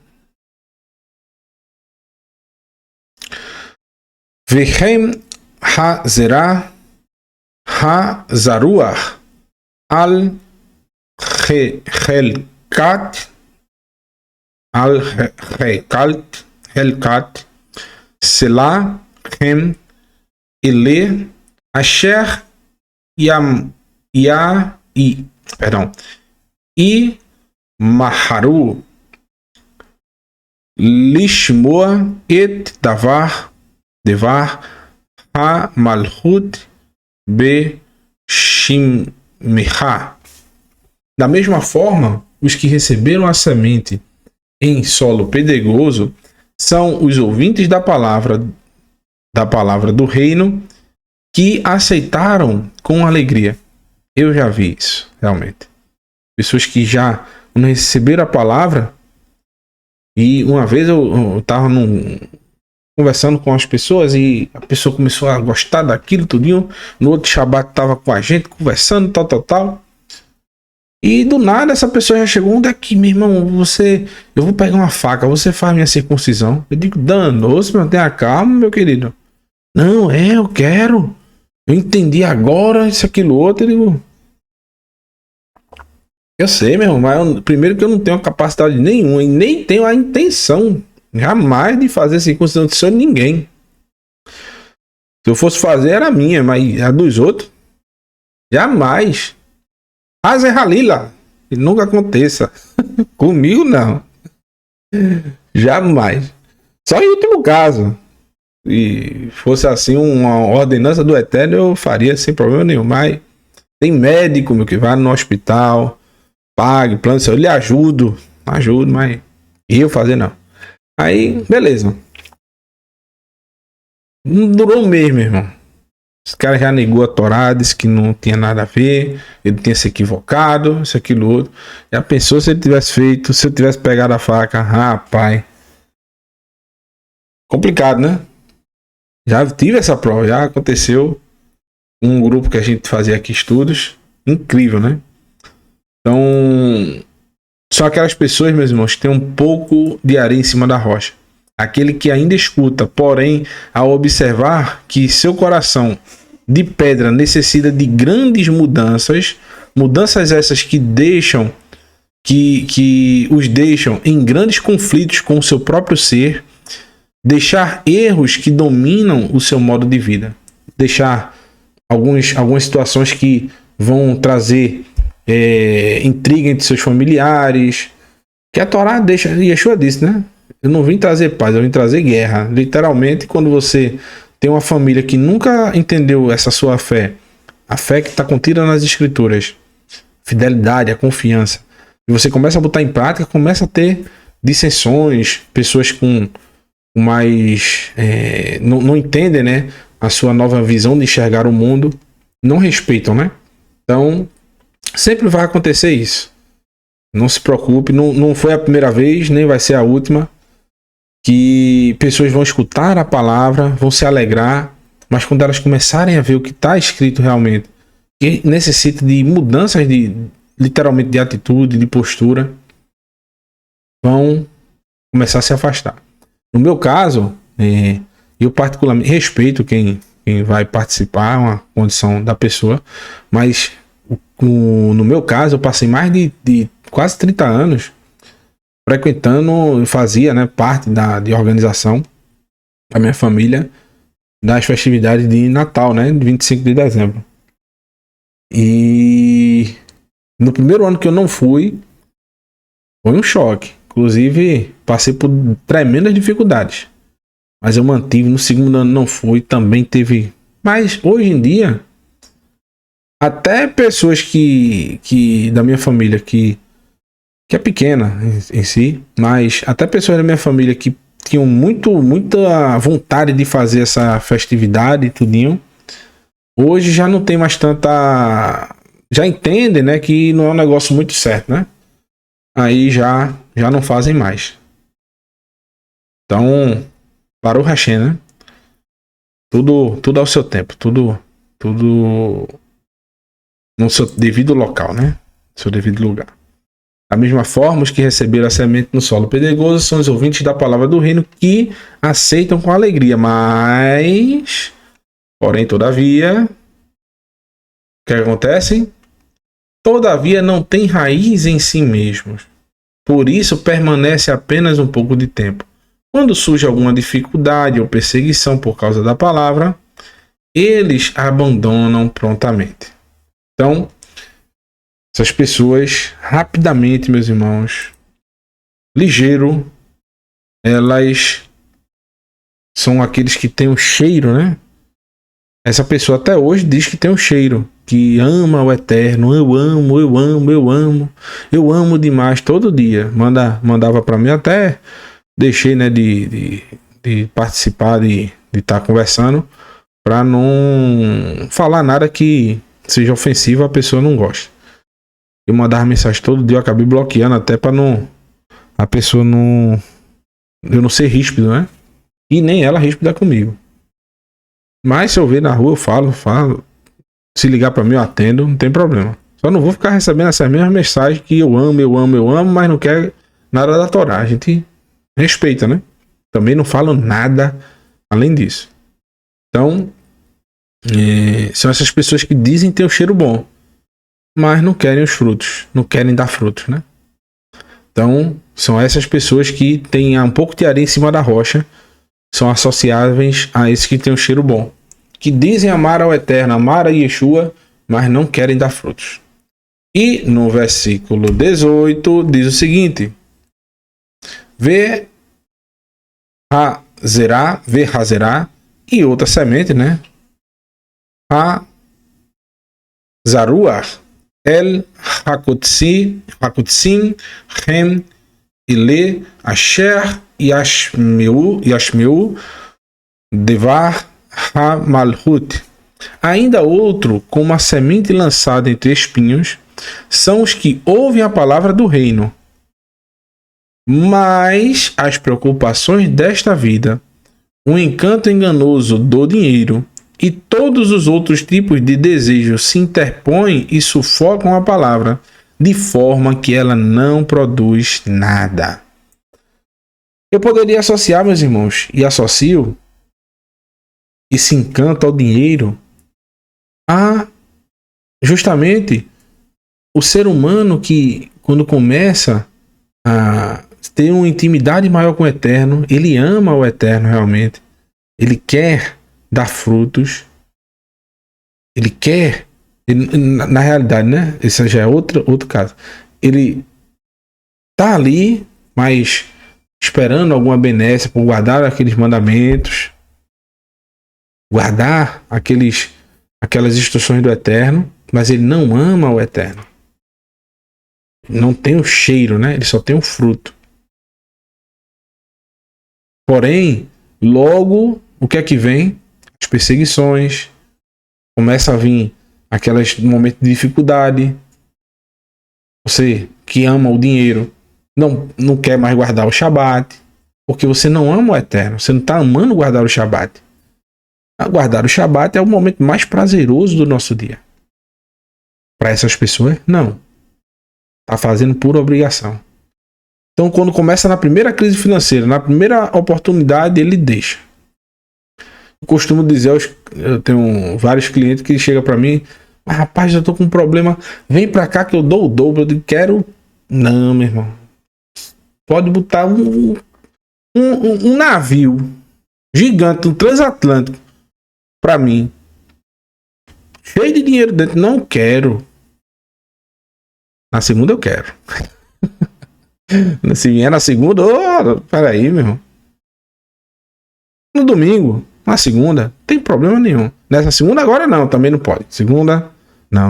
Vechem hazerah hazaruach al helkat selah hem ele asher e maharu lishmoa et devar ha malchut be shimcha. Da mesma forma, os que receberam a semente em solo pedregoso são os ouvintes da palavra do reino que aceitaram com alegria. Eu já vi isso, realmente. Pessoas que já não receberam a palavra, e uma vez eu estava conversando com as pessoas e a pessoa começou a gostar daquilo tudinho. No outro Shabat estava com a gente conversando, tal. E do nada essa pessoa já chegou, onde é que, meu irmão, eu vou pegar uma faca, você faz minha circuncisão. Eu digo, danoso, meu, tenha calma, meu querido. Não, eu quero. Eu entendi agora, isso, aquilo, outro. Eu digo, eu sei, meu irmão, mas primeiro que eu não tenho capacidade nenhuma e nem tenho a intenção jamais de fazer circuncisão de sonho de ninguém. Se eu fosse fazer, era minha, mas a dos outros, jamais. Hazer Halila, que nunca aconteça. Comigo não. Jamais. Só em último caso. Se fosse assim uma ordenança do Eterno, eu faria sem problema nenhum. Mas tem médico, meu, que vai no hospital, pague, plano, eu lhe ajudo, mas eu fazer não. Aí, beleza. Não durou um mês, meu irmão. Esse cara já negou a Torá, disse que não tinha nada a ver, ele tinha se equivocado, isso, aquilo, outro. Já pensou se ele tivesse feito, se eu tivesse pegado a faca? Rapaz. Complicado, né? Já tive essa prova, já aconteceu. Um grupo que a gente fazia aqui estudos. Incrível, né? Então, são aquelas pessoas, meus irmãos, que tem um pouco de areia em cima da rocha. Aquele que ainda escuta, porém, ao observar que seu coração de pedra necessita de grandes mudanças, Mudanças essas que deixam que os deixam em grandes conflitos com o seu próprio ser, deixar erros que dominam o seu modo de vida, deixar algumas situações que vão trazer intriga entre seus familiares, que a Torá deixa, Yeshua disse, né? Eu não vim trazer paz, eu vim trazer guerra. Literalmente, quando você tem uma família que nunca entendeu essa sua fé, a fé que está contida nas escrituras, fidelidade, a confiança, e você começa a botar em prática, começa a ter dissensões, pessoas com mais... não entendem, né, a sua nova visão de enxergar o mundo, não respeitam, né? Então, sempre vai acontecer isso. Não se preocupe, não foi a primeira vez, nem vai ser a última, que pessoas vão escutar a palavra, vão se alegrar, mas quando elas começarem a ver o que está escrito realmente, que necessita de mudanças literalmente de atitude, de postura, vão começar a se afastar. No meu caso, eu particularmente respeito quem vai participar, é uma condição da pessoa, mas no meu caso, eu passei mais de quase 30 anos frequentando, fazia, né, parte de organização da minha família das festividades de Natal, né, de 25 de dezembro. E no primeiro ano que eu não fui, foi um choque. Inclusive, passei por tremendas dificuldades. Mas eu mantive. No segundo ano não fui, também teve. Mas hoje em dia, até pessoas que da minha família que é pequena em si, mas até pessoas da minha família que tinham muita vontade de fazer essa festividade e tudinho, hoje já não tem mais tanta... Já entendem, né, que não é um negócio muito certo, né? Aí já não fazem mais. Então, parou o Hashem, né? Tudo ao seu tempo, tudo no seu devido local, né? No seu devido lugar. Da mesma forma, os que receberam a semente no solo pedregoso são os ouvintes da palavra do reino que aceitam com alegria, mas, porém, todavia, o que acontece? Todavia não tem raiz em si mesmos. Por isso permanece apenas um pouco de tempo. Quando surge alguma dificuldade ou perseguição por causa da palavra, eles abandonam prontamente. Então, essas pessoas, rapidamente, meus irmãos, ligeiro, elas são aqueles que têm um cheiro, né? Essa pessoa até hoje diz que tem um cheiro, que ama o eterno. Eu amo demais, todo dia. Mandava para mim, até deixei, né, de participar, de estar conversando, para não falar nada que seja ofensivo, a pessoa não gosta. Eu mandava mensagem todo dia, eu acabei bloqueando até para a pessoa eu não ser ríspido, né? E nem ela ríspida comigo. Mas se eu ver na rua, eu falo. Se ligar para mim, eu atendo, não tem problema. Só não vou ficar recebendo essas mesmas mensagens que eu amo, mas não quer nada da Torá. A gente respeita, né? Também não falo nada além disso. Então, são essas pessoas que dizem ter o cheiro bom, mas não querem os frutos, não querem dar frutos, né? Então, são essas pessoas que têm um pouco de areia em cima da rocha, são associáveis a esses que têm um cheiro bom, que dizem amar ao Eterno, amar a Yeshua, mas não querem dar frutos. E no versículo 18 diz o seguinte: Hazerá e outra semente, né? Zaruar El Hakutsim Hem Ile Asher Yashmeu Devar HaMalhut. Ainda outro, como a semente lançada entre espinhos, são os que ouvem a palavra do reino. Mas as preocupações desta vida, o encanto enganoso do dinheiro e todos os outros tipos de desejos se interpõem e sufocam a palavra, de forma que ela não produz nada. Eu poderia associar, meus irmãos, e associo esse encanto ao dinheiro a justamente o ser humano que, quando começa a ter uma intimidade maior com o Eterno, ele ama o Eterno realmente, ele quer dar frutos, ele quer, na realidade, né? Esse já é outro caso. Ele tá ali, mas esperando alguma benécia por guardar aqueles mandamentos, guardar aquelas instruções do Eterno, mas ele não ama o Eterno. Não tem o cheiro, né? Ele só tem o fruto. Porém, logo, o que é que vem? As perseguições. Começa a vir aqueles momentos de dificuldade. Você que ama o dinheiro não quer mais guardar o Shabat, porque você não ama o Eterno. Você não está amando guardar o Shabat. Guardar o Shabat é o momento mais prazeroso do nosso dia. Para essas pessoas, não. Está fazendo por obrigação. Então, quando começa na primeira crise financeira, na primeira oportunidade, ele deixa. Eu costumo dizer, eu tenho vários clientes que chegam para mim, mas rapaz, eu tô com um problema, vem para cá que eu dou o dobro. Eu digo, quero. Não, meu irmão. Pode botar um navio gigante, um transatlântico, para mim. Cheio de dinheiro dentro. Não quero. Na segunda eu quero. Se vier na segunda, peraí, meu irmão. No domingo, na segunda, não tem problema nenhum. Nessa segunda agora não, também não pode. Segunda, não.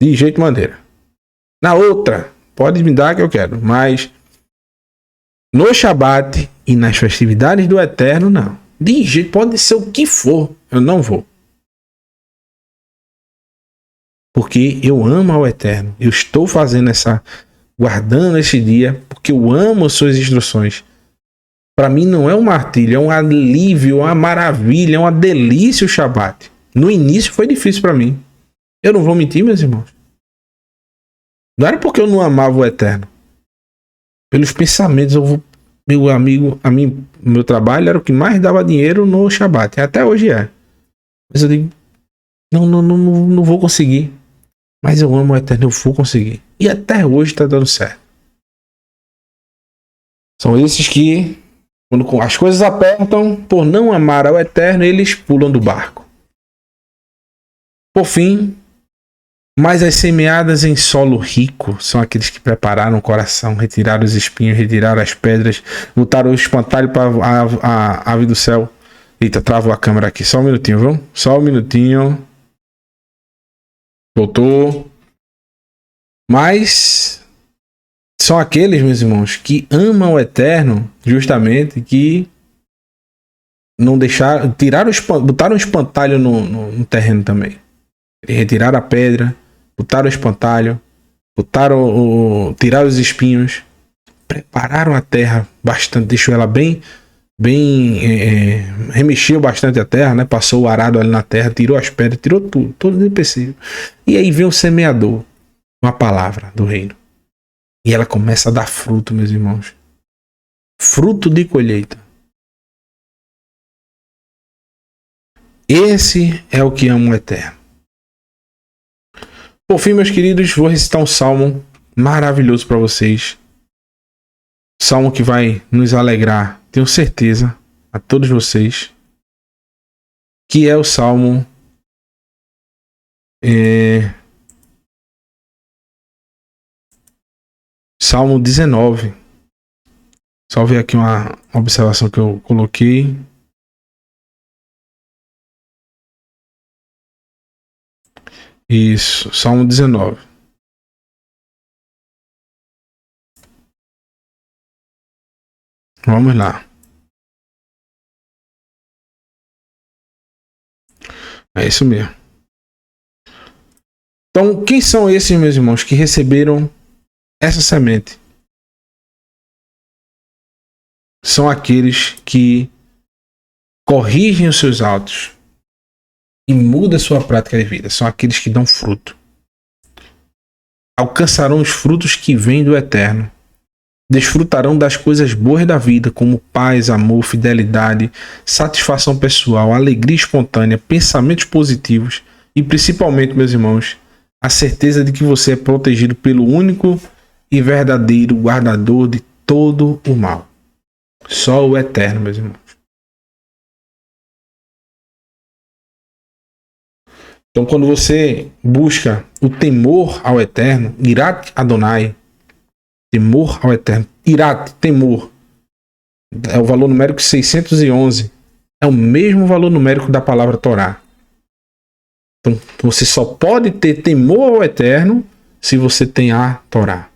De jeito maneira. Na outra, pode me dar que eu quero. Mas no Shabat e nas festividades do Eterno, não. De jeito, pode ser o que for, eu não vou. Porque eu amo ao Eterno. Eu estou fazendo guardando esse dia, porque eu amo suas instruções. Para mim não é um martírio, é um alívio, uma maravilha, é uma delícia o Shabat. No início foi difícil para mim. Eu não vou mentir, meus irmãos. Não era porque eu não amava o Eterno. Pelos pensamentos, meu amigo, meu trabalho era o que mais dava dinheiro no Shabat. Até hoje é. Mas eu digo, não vou conseguir. Mas eu amo o Eterno, eu vou conseguir. E até hoje tá dando certo. São esses que, quando as coisas apertam, por não amar ao Eterno, eles pulam do barco. Por fim, mas as semeadas em solo rico são aqueles que prepararam o coração, retiraram os espinhos, retiraram as pedras, botaram o espantalho para a ave do céu. Eita, travou a câmera aqui. Só um minutinho, viu? Só um minutinho. Voltou. Mas são aqueles, meus irmãos, que amam o Eterno, justamente, que não deixaram, botaram o espantalho no terreno também. Retiraram a pedra, botaram o espantalho, tiraram os espinhos, prepararam a terra bastante, deixou ela bem, remexeu bastante a terra, né? Passou o arado ali na terra, tirou as pedras, tirou tudo, todo o empecilho. E aí vem o semeador, uma palavra do reino. E ela começa a dar fruto, meus irmãos. Fruto de colheita. Esse é o que ama o Eterno. Por fim, meus queridos, vou recitar um salmo maravilhoso para vocês. Salmo que vai nos alegrar, tenho certeza, a todos vocês. Que é o salmo... Salmo 19. Só ver aqui uma observação que eu coloquei. Isso, Salmo 19. Vamos lá. É isso mesmo. Então, quem são esses, meus irmãos, que receberam essa semente? São aqueles que corrigem os seus atos e mudam a sua prática de vida. São aqueles que dão fruto. Alcançarão os frutos que vêm do Eterno. Desfrutarão das coisas boas da vida, como paz, amor, fidelidade, satisfação pessoal, alegria espontânea, pensamentos positivos e, principalmente, meus irmãos, a certeza de que você é protegido pelo único e verdadeiro guardador de todo o mal. Só o Eterno, meus irmãos. Então, quando você busca o temor ao Eterno, Irat Adonai, temor ao Eterno, Irat, temor, é o valor numérico 611, é o mesmo valor numérico da palavra Torá. Então, você só pode ter temor ao Eterno se você tem a Torá.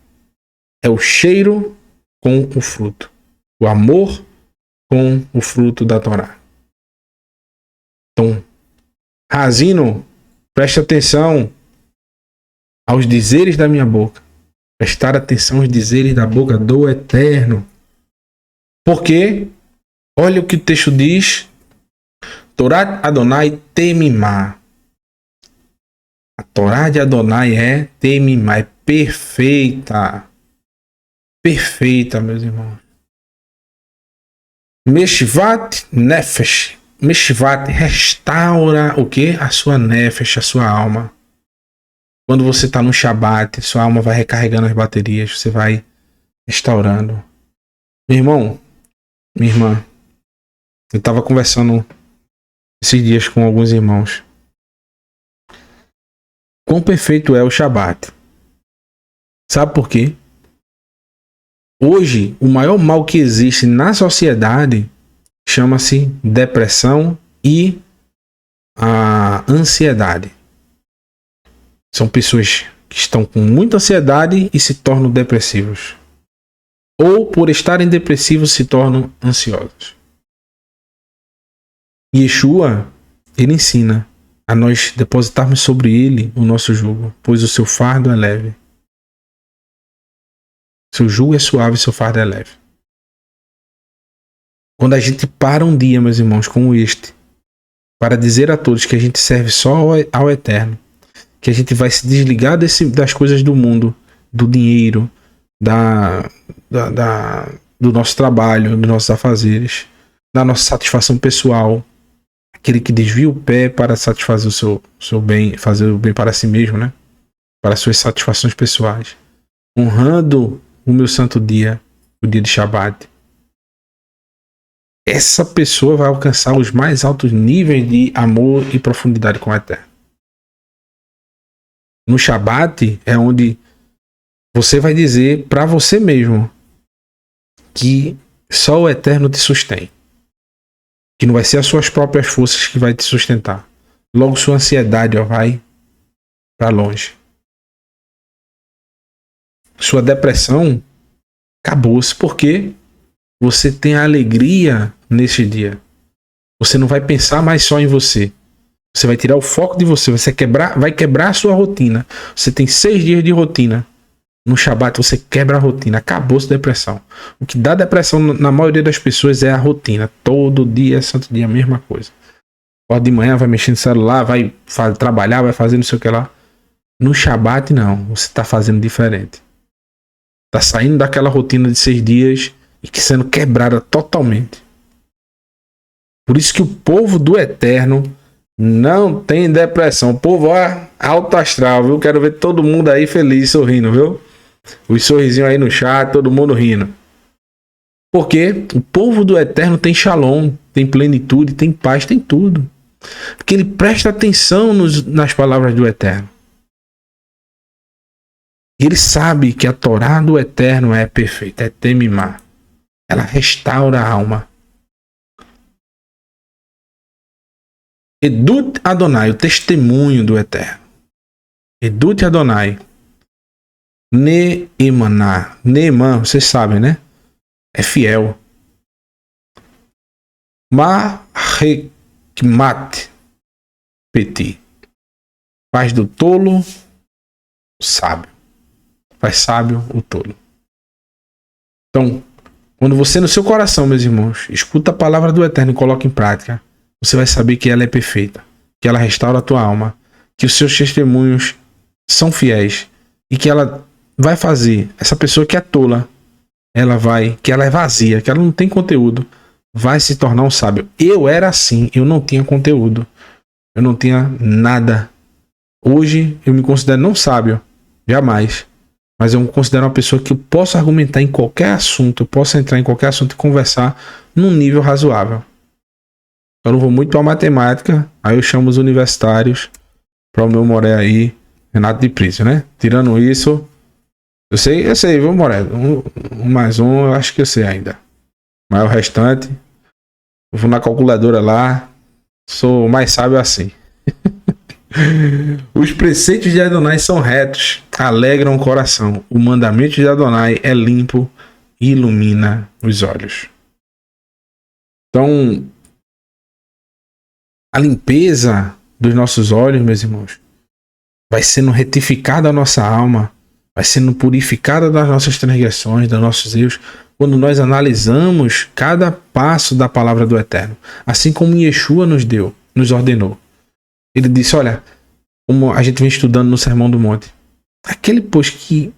É o cheiro com o fruto. O amor com o fruto da Torá. Então, Razino, preste atenção aos dizeres da minha boca. Prestar atenção aos dizeres da boca do Eterno. Porque, olha o que o texto diz. Torá Adonai temimá. A Torá de Adonai é temimá, é perfeita. Perfeita, meus irmãos. Meshvat nefesh. Meshvat restaura o quê? A sua nefesh, a sua alma. Quando você está no Shabat, sua alma vai recarregando as baterias, você vai restaurando. Meu irmão, minha irmã, eu estava conversando esses dias com alguns irmãos. Quão perfeito é o Shabat? Sabe por quê? Hoje, o maior mal que existe na sociedade chama-se depressão e a ansiedade. São pessoas que estão com muita ansiedade e se tornam depressivos. Ou, por estarem depressivos, se tornam ansiosos. Yeshua, ele ensina a nós depositarmos sobre ele o nosso jugo, pois o seu fardo é leve. Seu jugo é suave e seu fardo é leve. Quando a gente para um dia, meus irmãos, como este, para dizer a todos que a gente serve só ao Eterno, que a gente vai se desligar das coisas do mundo, do dinheiro, do nosso trabalho, dos nossos afazeres, da nossa satisfação pessoal, aquele que desvia o pé para satisfazer o seu bem, fazer o bem para si mesmo, né? Para as suas satisfações pessoais, honrando o meu santo dia, o dia de Shabat. Essa pessoa vai alcançar os mais altos níveis de amor e profundidade com o Eterno. No Shabat é onde você vai dizer para você mesmo que só o Eterno te sustém. Que não vai ser as suas próprias forças que vai te sustentar. Logo sua ansiedade vai para longe. Sua depressão acabou-se porque você tem a alegria nesse dia. Você não vai pensar mais só em você. Você vai tirar o foco de você. Você vai quebrar a sua rotina. Você tem 6 dias de rotina. No Shabat você quebra a rotina. Acabou-se a depressão. O que dá depressão na maioria das pessoas é a rotina. Todo dia, santo dia, a mesma coisa. Acorda de manhã, vai mexendo no celular, vai trabalhar, vai fazer não sei o que lá. No Shabat não. Você está fazendo diferente. Está saindo daquela rotina de 6 dias e que sendo quebrada totalmente. Por isso que o povo do Eterno não tem depressão. O povo alto astral, viu? Quero ver todo mundo aí feliz, sorrindo, viu? Os sorrisinhos aí no chat, todo mundo rindo. Porque o povo do Eterno tem shalom, tem plenitude, tem paz, tem tudo. Porque ele presta atenção nas palavras do Eterno. Ele sabe que a Torá do Eterno é perfeita, é temimá. Ela restaura a alma. Edut Adonai, o testemunho do Eterno. Edut Adonai. Neemaná. Neemã, vocês sabem, né? É fiel. Mahekmat Peti. Faz do tolo o sábio. Faz sábio o tolo. Então, quando você no seu coração, meus irmãos, escuta a palavra do Eterno e coloca em prática, você vai saber que ela é perfeita, que ela restaura a tua alma, que os seus testemunhos são fiéis e que ela vai fazer essa pessoa que é tola, que ela é vazia, que ela não tem conteúdo, vai se tornar um sábio. Eu era assim, eu não tinha conteúdo, eu não tinha nada. Hoje eu me considero não sábio, jamais. Mas eu me considero uma pessoa que eu posso argumentar em qualquer assunto, eu posso entrar em qualquer assunto e conversar num nível razoável. Eu não vou muito para matemática, aí eu chamo os universitários para o meu Moré aí, Renato de Prício, né? Tirando isso, eu sei, viu, Moré? Um mais um, eu acho que eu sei ainda. Mas o restante, eu vou na calculadora lá, sou mais sábio assim. Os preceitos de Adonai são retos, alegram o coração. O mandamento de Adonai é limpo e ilumina os olhos. Então, a limpeza dos nossos olhos, meus irmãos, vai sendo retificada a nossa alma, vai sendo purificada das nossas transgressões, dos nossos erros, quando nós analisamos cada passo da palavra do Eterno, assim como Yeshua nos ordenou. Ele disse, olha, como a gente vem estudando no Sermão do Monte, aquele, pois, que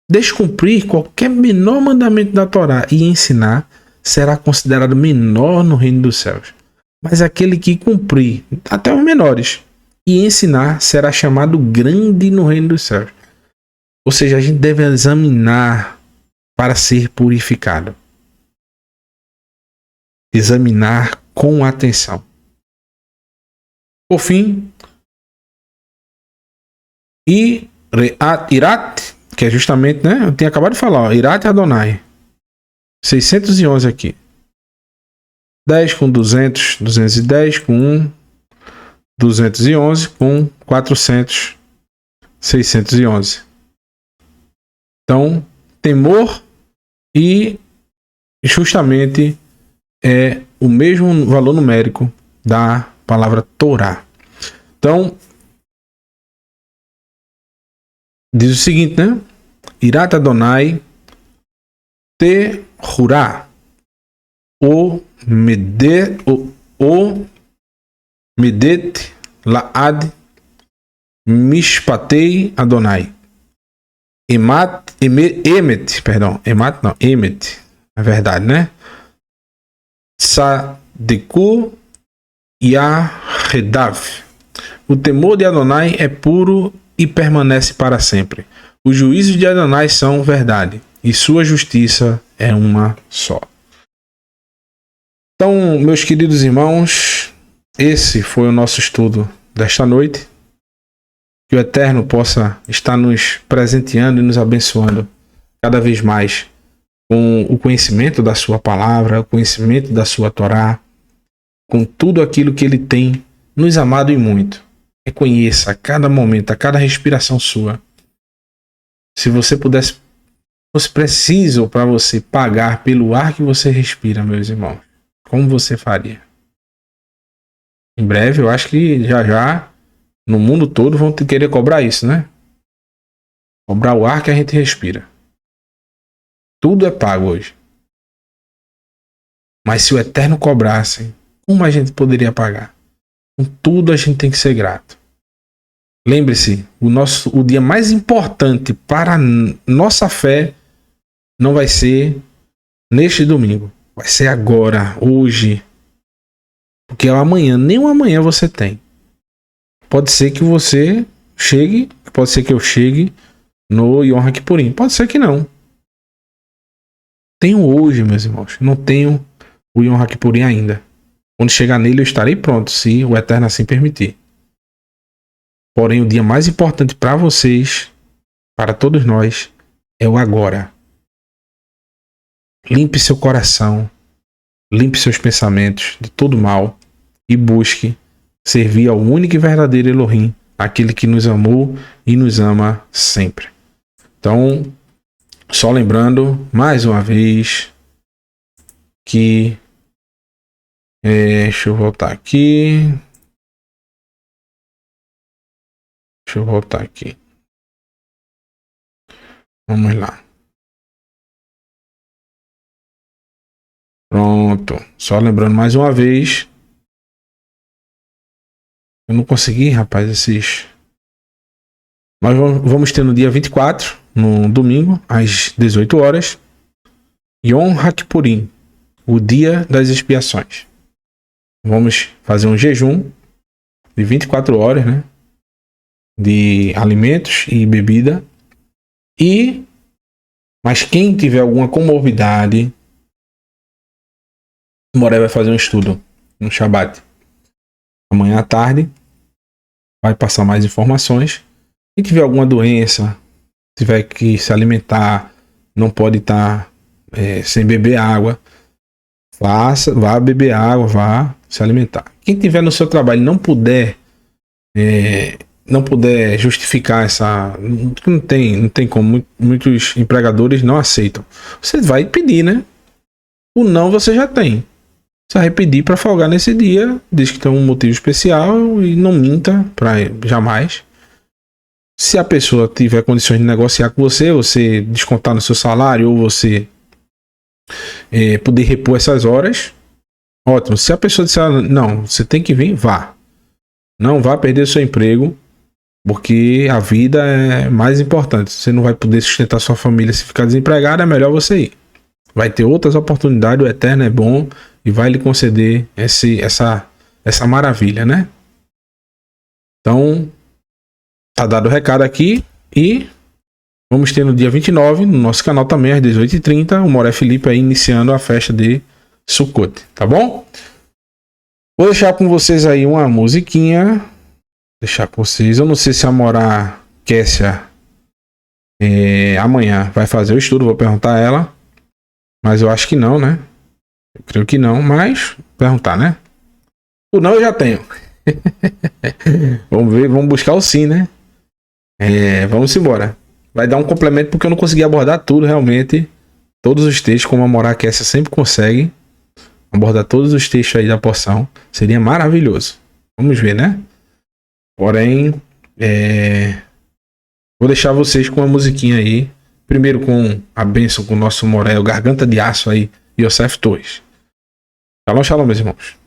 descumprir qualquer menor mandamento da Torá e ensinar, será considerado menor no reino dos céus. Mas aquele que cumprir, até os menores, e ensinar, será chamado grande no reino dos céus. Ou seja, a gente deve examinar para ser purificado. Examinar com atenção. Por fim, Irat, que é justamente, né? Eu tinha acabado de falar, ó, Irat Adonai. 611 aqui. 10 com 200, 210 com 1, 211 com 400, 611. Então, temor e justamente é o mesmo valor numérico da palavra Torá. Então, diz o seguinte, né? Irat Adonai te jurá o medet laad mishpatei Adonai emet, é verdade, né? Sadeku yaredav. O temor de Adonai é puro e permanece para sempre. Os juízos de Adonai são verdade e sua justiça é uma só. Então, meus queridos irmãos, esse foi o nosso estudo desta noite. Que o Eterno possa estar nos presenteando e nos abençoando cada vez mais com o conhecimento da sua palavra, o conhecimento da sua Torá, com tudo aquilo que ele tem nos amado e muito. Reconheça a cada momento, a cada respiração sua. Se você pudesse, fosse preciso para você pagar pelo ar que você respira, meus irmãos, como você faria? Em breve, eu acho que já no mundo todo vão querer cobrar isso, né? Cobrar o ar que a gente respira. Tudo é pago hoje. Mas se o Eterno cobrasse, como a gente poderia pagar? Com tudo a gente tem que ser grato. Lembre-se, o dia mais importante para a nossa fé não vai ser neste domingo. Vai ser agora, hoje. Porque amanhã, nem o amanhã você tem. Pode ser que você chegue, pode ser que eu chegue no Yom Kippurim. Pode ser que não. Tenho hoje, meus irmãos. Não tenho o Yom Kippurim ainda. Quando chegar nele eu estarei pronto, se o Eterno assim permitir. Porém, o dia mais importante para vocês, para todos nós, é o agora. Limpe seu coração, limpe seus pensamentos de todo mal e busque servir ao único e verdadeiro Elohim, aquele que nos amou e nos ama sempre. Então, só lembrando, mais uma vez, que... deixa eu voltar aqui. Vamos lá. Pronto. Só lembrando mais uma vez. Eu não consegui, rapaz, esses... Mas vamos ter no dia 24, no domingo, às 18 horas, Yom Kippurim, o dia das expiações. Vamos fazer um jejum de 24 horas, né? de alimentos e bebida. Mas quem tiver alguma comorbidade, o Moré vai fazer um estudo no Shabat. Amanhã à tarde vai passar mais informações. Quem tiver alguma doença, tiver que se alimentar, não pode estar sem beber água, vá beber água, vá se alimentar. Quem tiver no seu trabalho e não puder justificar essa, não tem como, muitos empregadores não aceitam. Você vai pedir, né? O não você já tem. Você vai pedir para folgar nesse dia, diz que tem um motivo especial e não minta para jamais. Se a pessoa tiver condições de negociar com você descontar no seu salário ou você poder repor essas horas, ótimo. Se a pessoa disser, não, você tem que vir, vá. Não vá perder seu emprego, porque a vida é mais importante. Você não vai poder sustentar sua família se ficar desempregado, é melhor você ir. Vai ter outras oportunidades, o Eterno é bom e vai lhe conceder essa maravilha, né? Então, tá dado o recado aqui e vamos ter no dia 29, no nosso canal também, às 18h30, o Moré Felipe aí iniciando a festa de Sukkot, tá bom? Vou deixar com vocês aí uma musiquinha. Deixar com vocês. Eu não sei se a Morá Kessia amanhã vai fazer o estudo, vou perguntar a ela. Mas eu acho que não, né? Eu creio que não, mas perguntar, né? O não eu já tenho. Vamos ver, vamos buscar o sim, né? Vamos embora. Vai dar um complemento porque eu não consegui abordar tudo realmente. Todos os textos, como a Morá Kessia sempre consegue abordar todos os textos aí da porção. Seria maravilhoso. Vamos ver, né? Porém, vou deixar vocês com uma musiquinha aí. Primeiro com a bênção com o nosso Moré, o Garganta de Aço aí, Yosef Torres. Shalom, shalom, meus irmãos.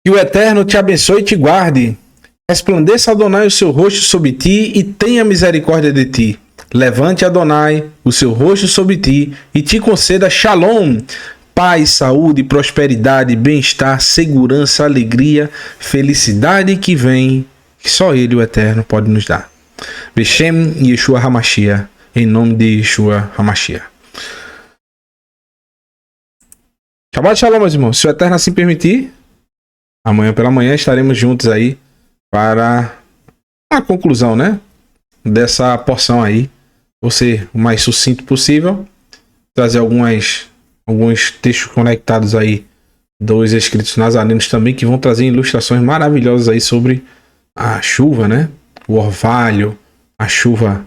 Que o Eterno te abençoe e te guarde. Resplandeça Adonai o seu rosto sobre ti e tenha misericórdia de ti. Levante Adonai o seu rosto sobre ti e te conceda Shalom. Paz, saúde, prosperidade, bem-estar, segurança, alegria, felicidade que vem, que só Ele, o Eterno, pode nos dar. Beshem Yeshua HaMashiach, em nome de Yeshua HaMashiach. Shabbat Shalom, meus irmãos. Se o Eterno assim permitir, amanhã pela manhã estaremos juntos aí para a conclusão, né? Dessa porção aí. Vou ser o mais sucinto possível. Trazer alguns textos conectados aí dos escritos nazarenos também, que vão trazer ilustrações maravilhosas aí sobre a chuva, né? o orvalho, a chuva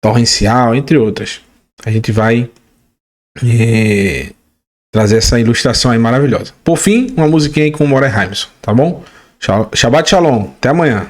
torrencial, entre outras. A gente vai trazer essa ilustração aí maravilhosa. Por fim, uma musiquinha aí com o Moré Hymeson, tá bom? Shabbat Shalom, até amanhã.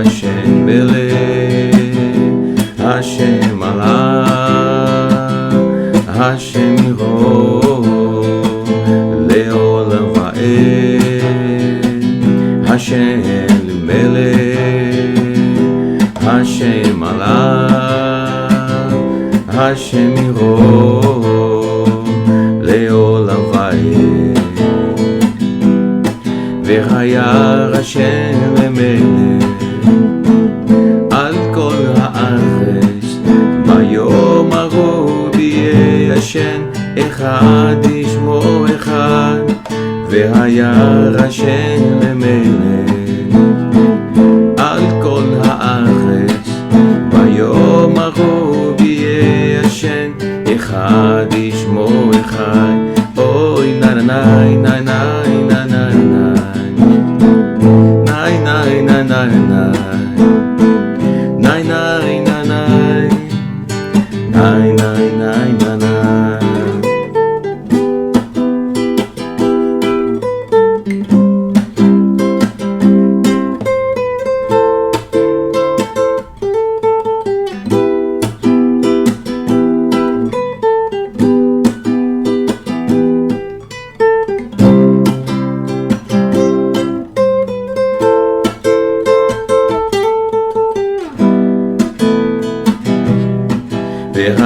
Hashem Melech, Hashem Allah, Hashem Yiro, Leolam Va'ed, Hashem Melech, Hashem Allah, Hashem Yiro, Leolam Va'ed, V'chayar Hashem Melech אחד ישמו אחד והירא השם למלך על כל הארץ ביום ההוא יהיה השם אחד ישמו אחד אוי נאי נאי נאי נאי נאי נאי נאי נאי נאי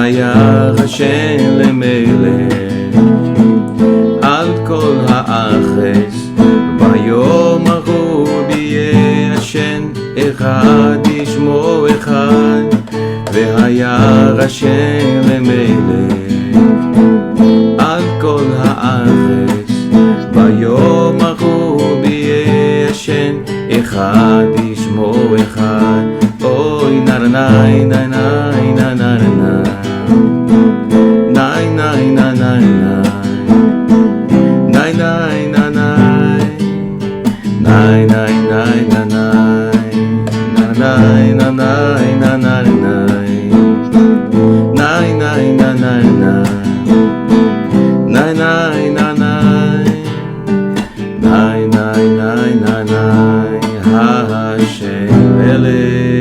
והיה השם למלך על כל הארץ ביום ההוא יהיה השם אחד ישמו אחד והיה השם למלך על כל הארץ ביום ההוא יהיה השם אחד ישמו אחד אוי נאי נאי נאי נאי Hashem Melech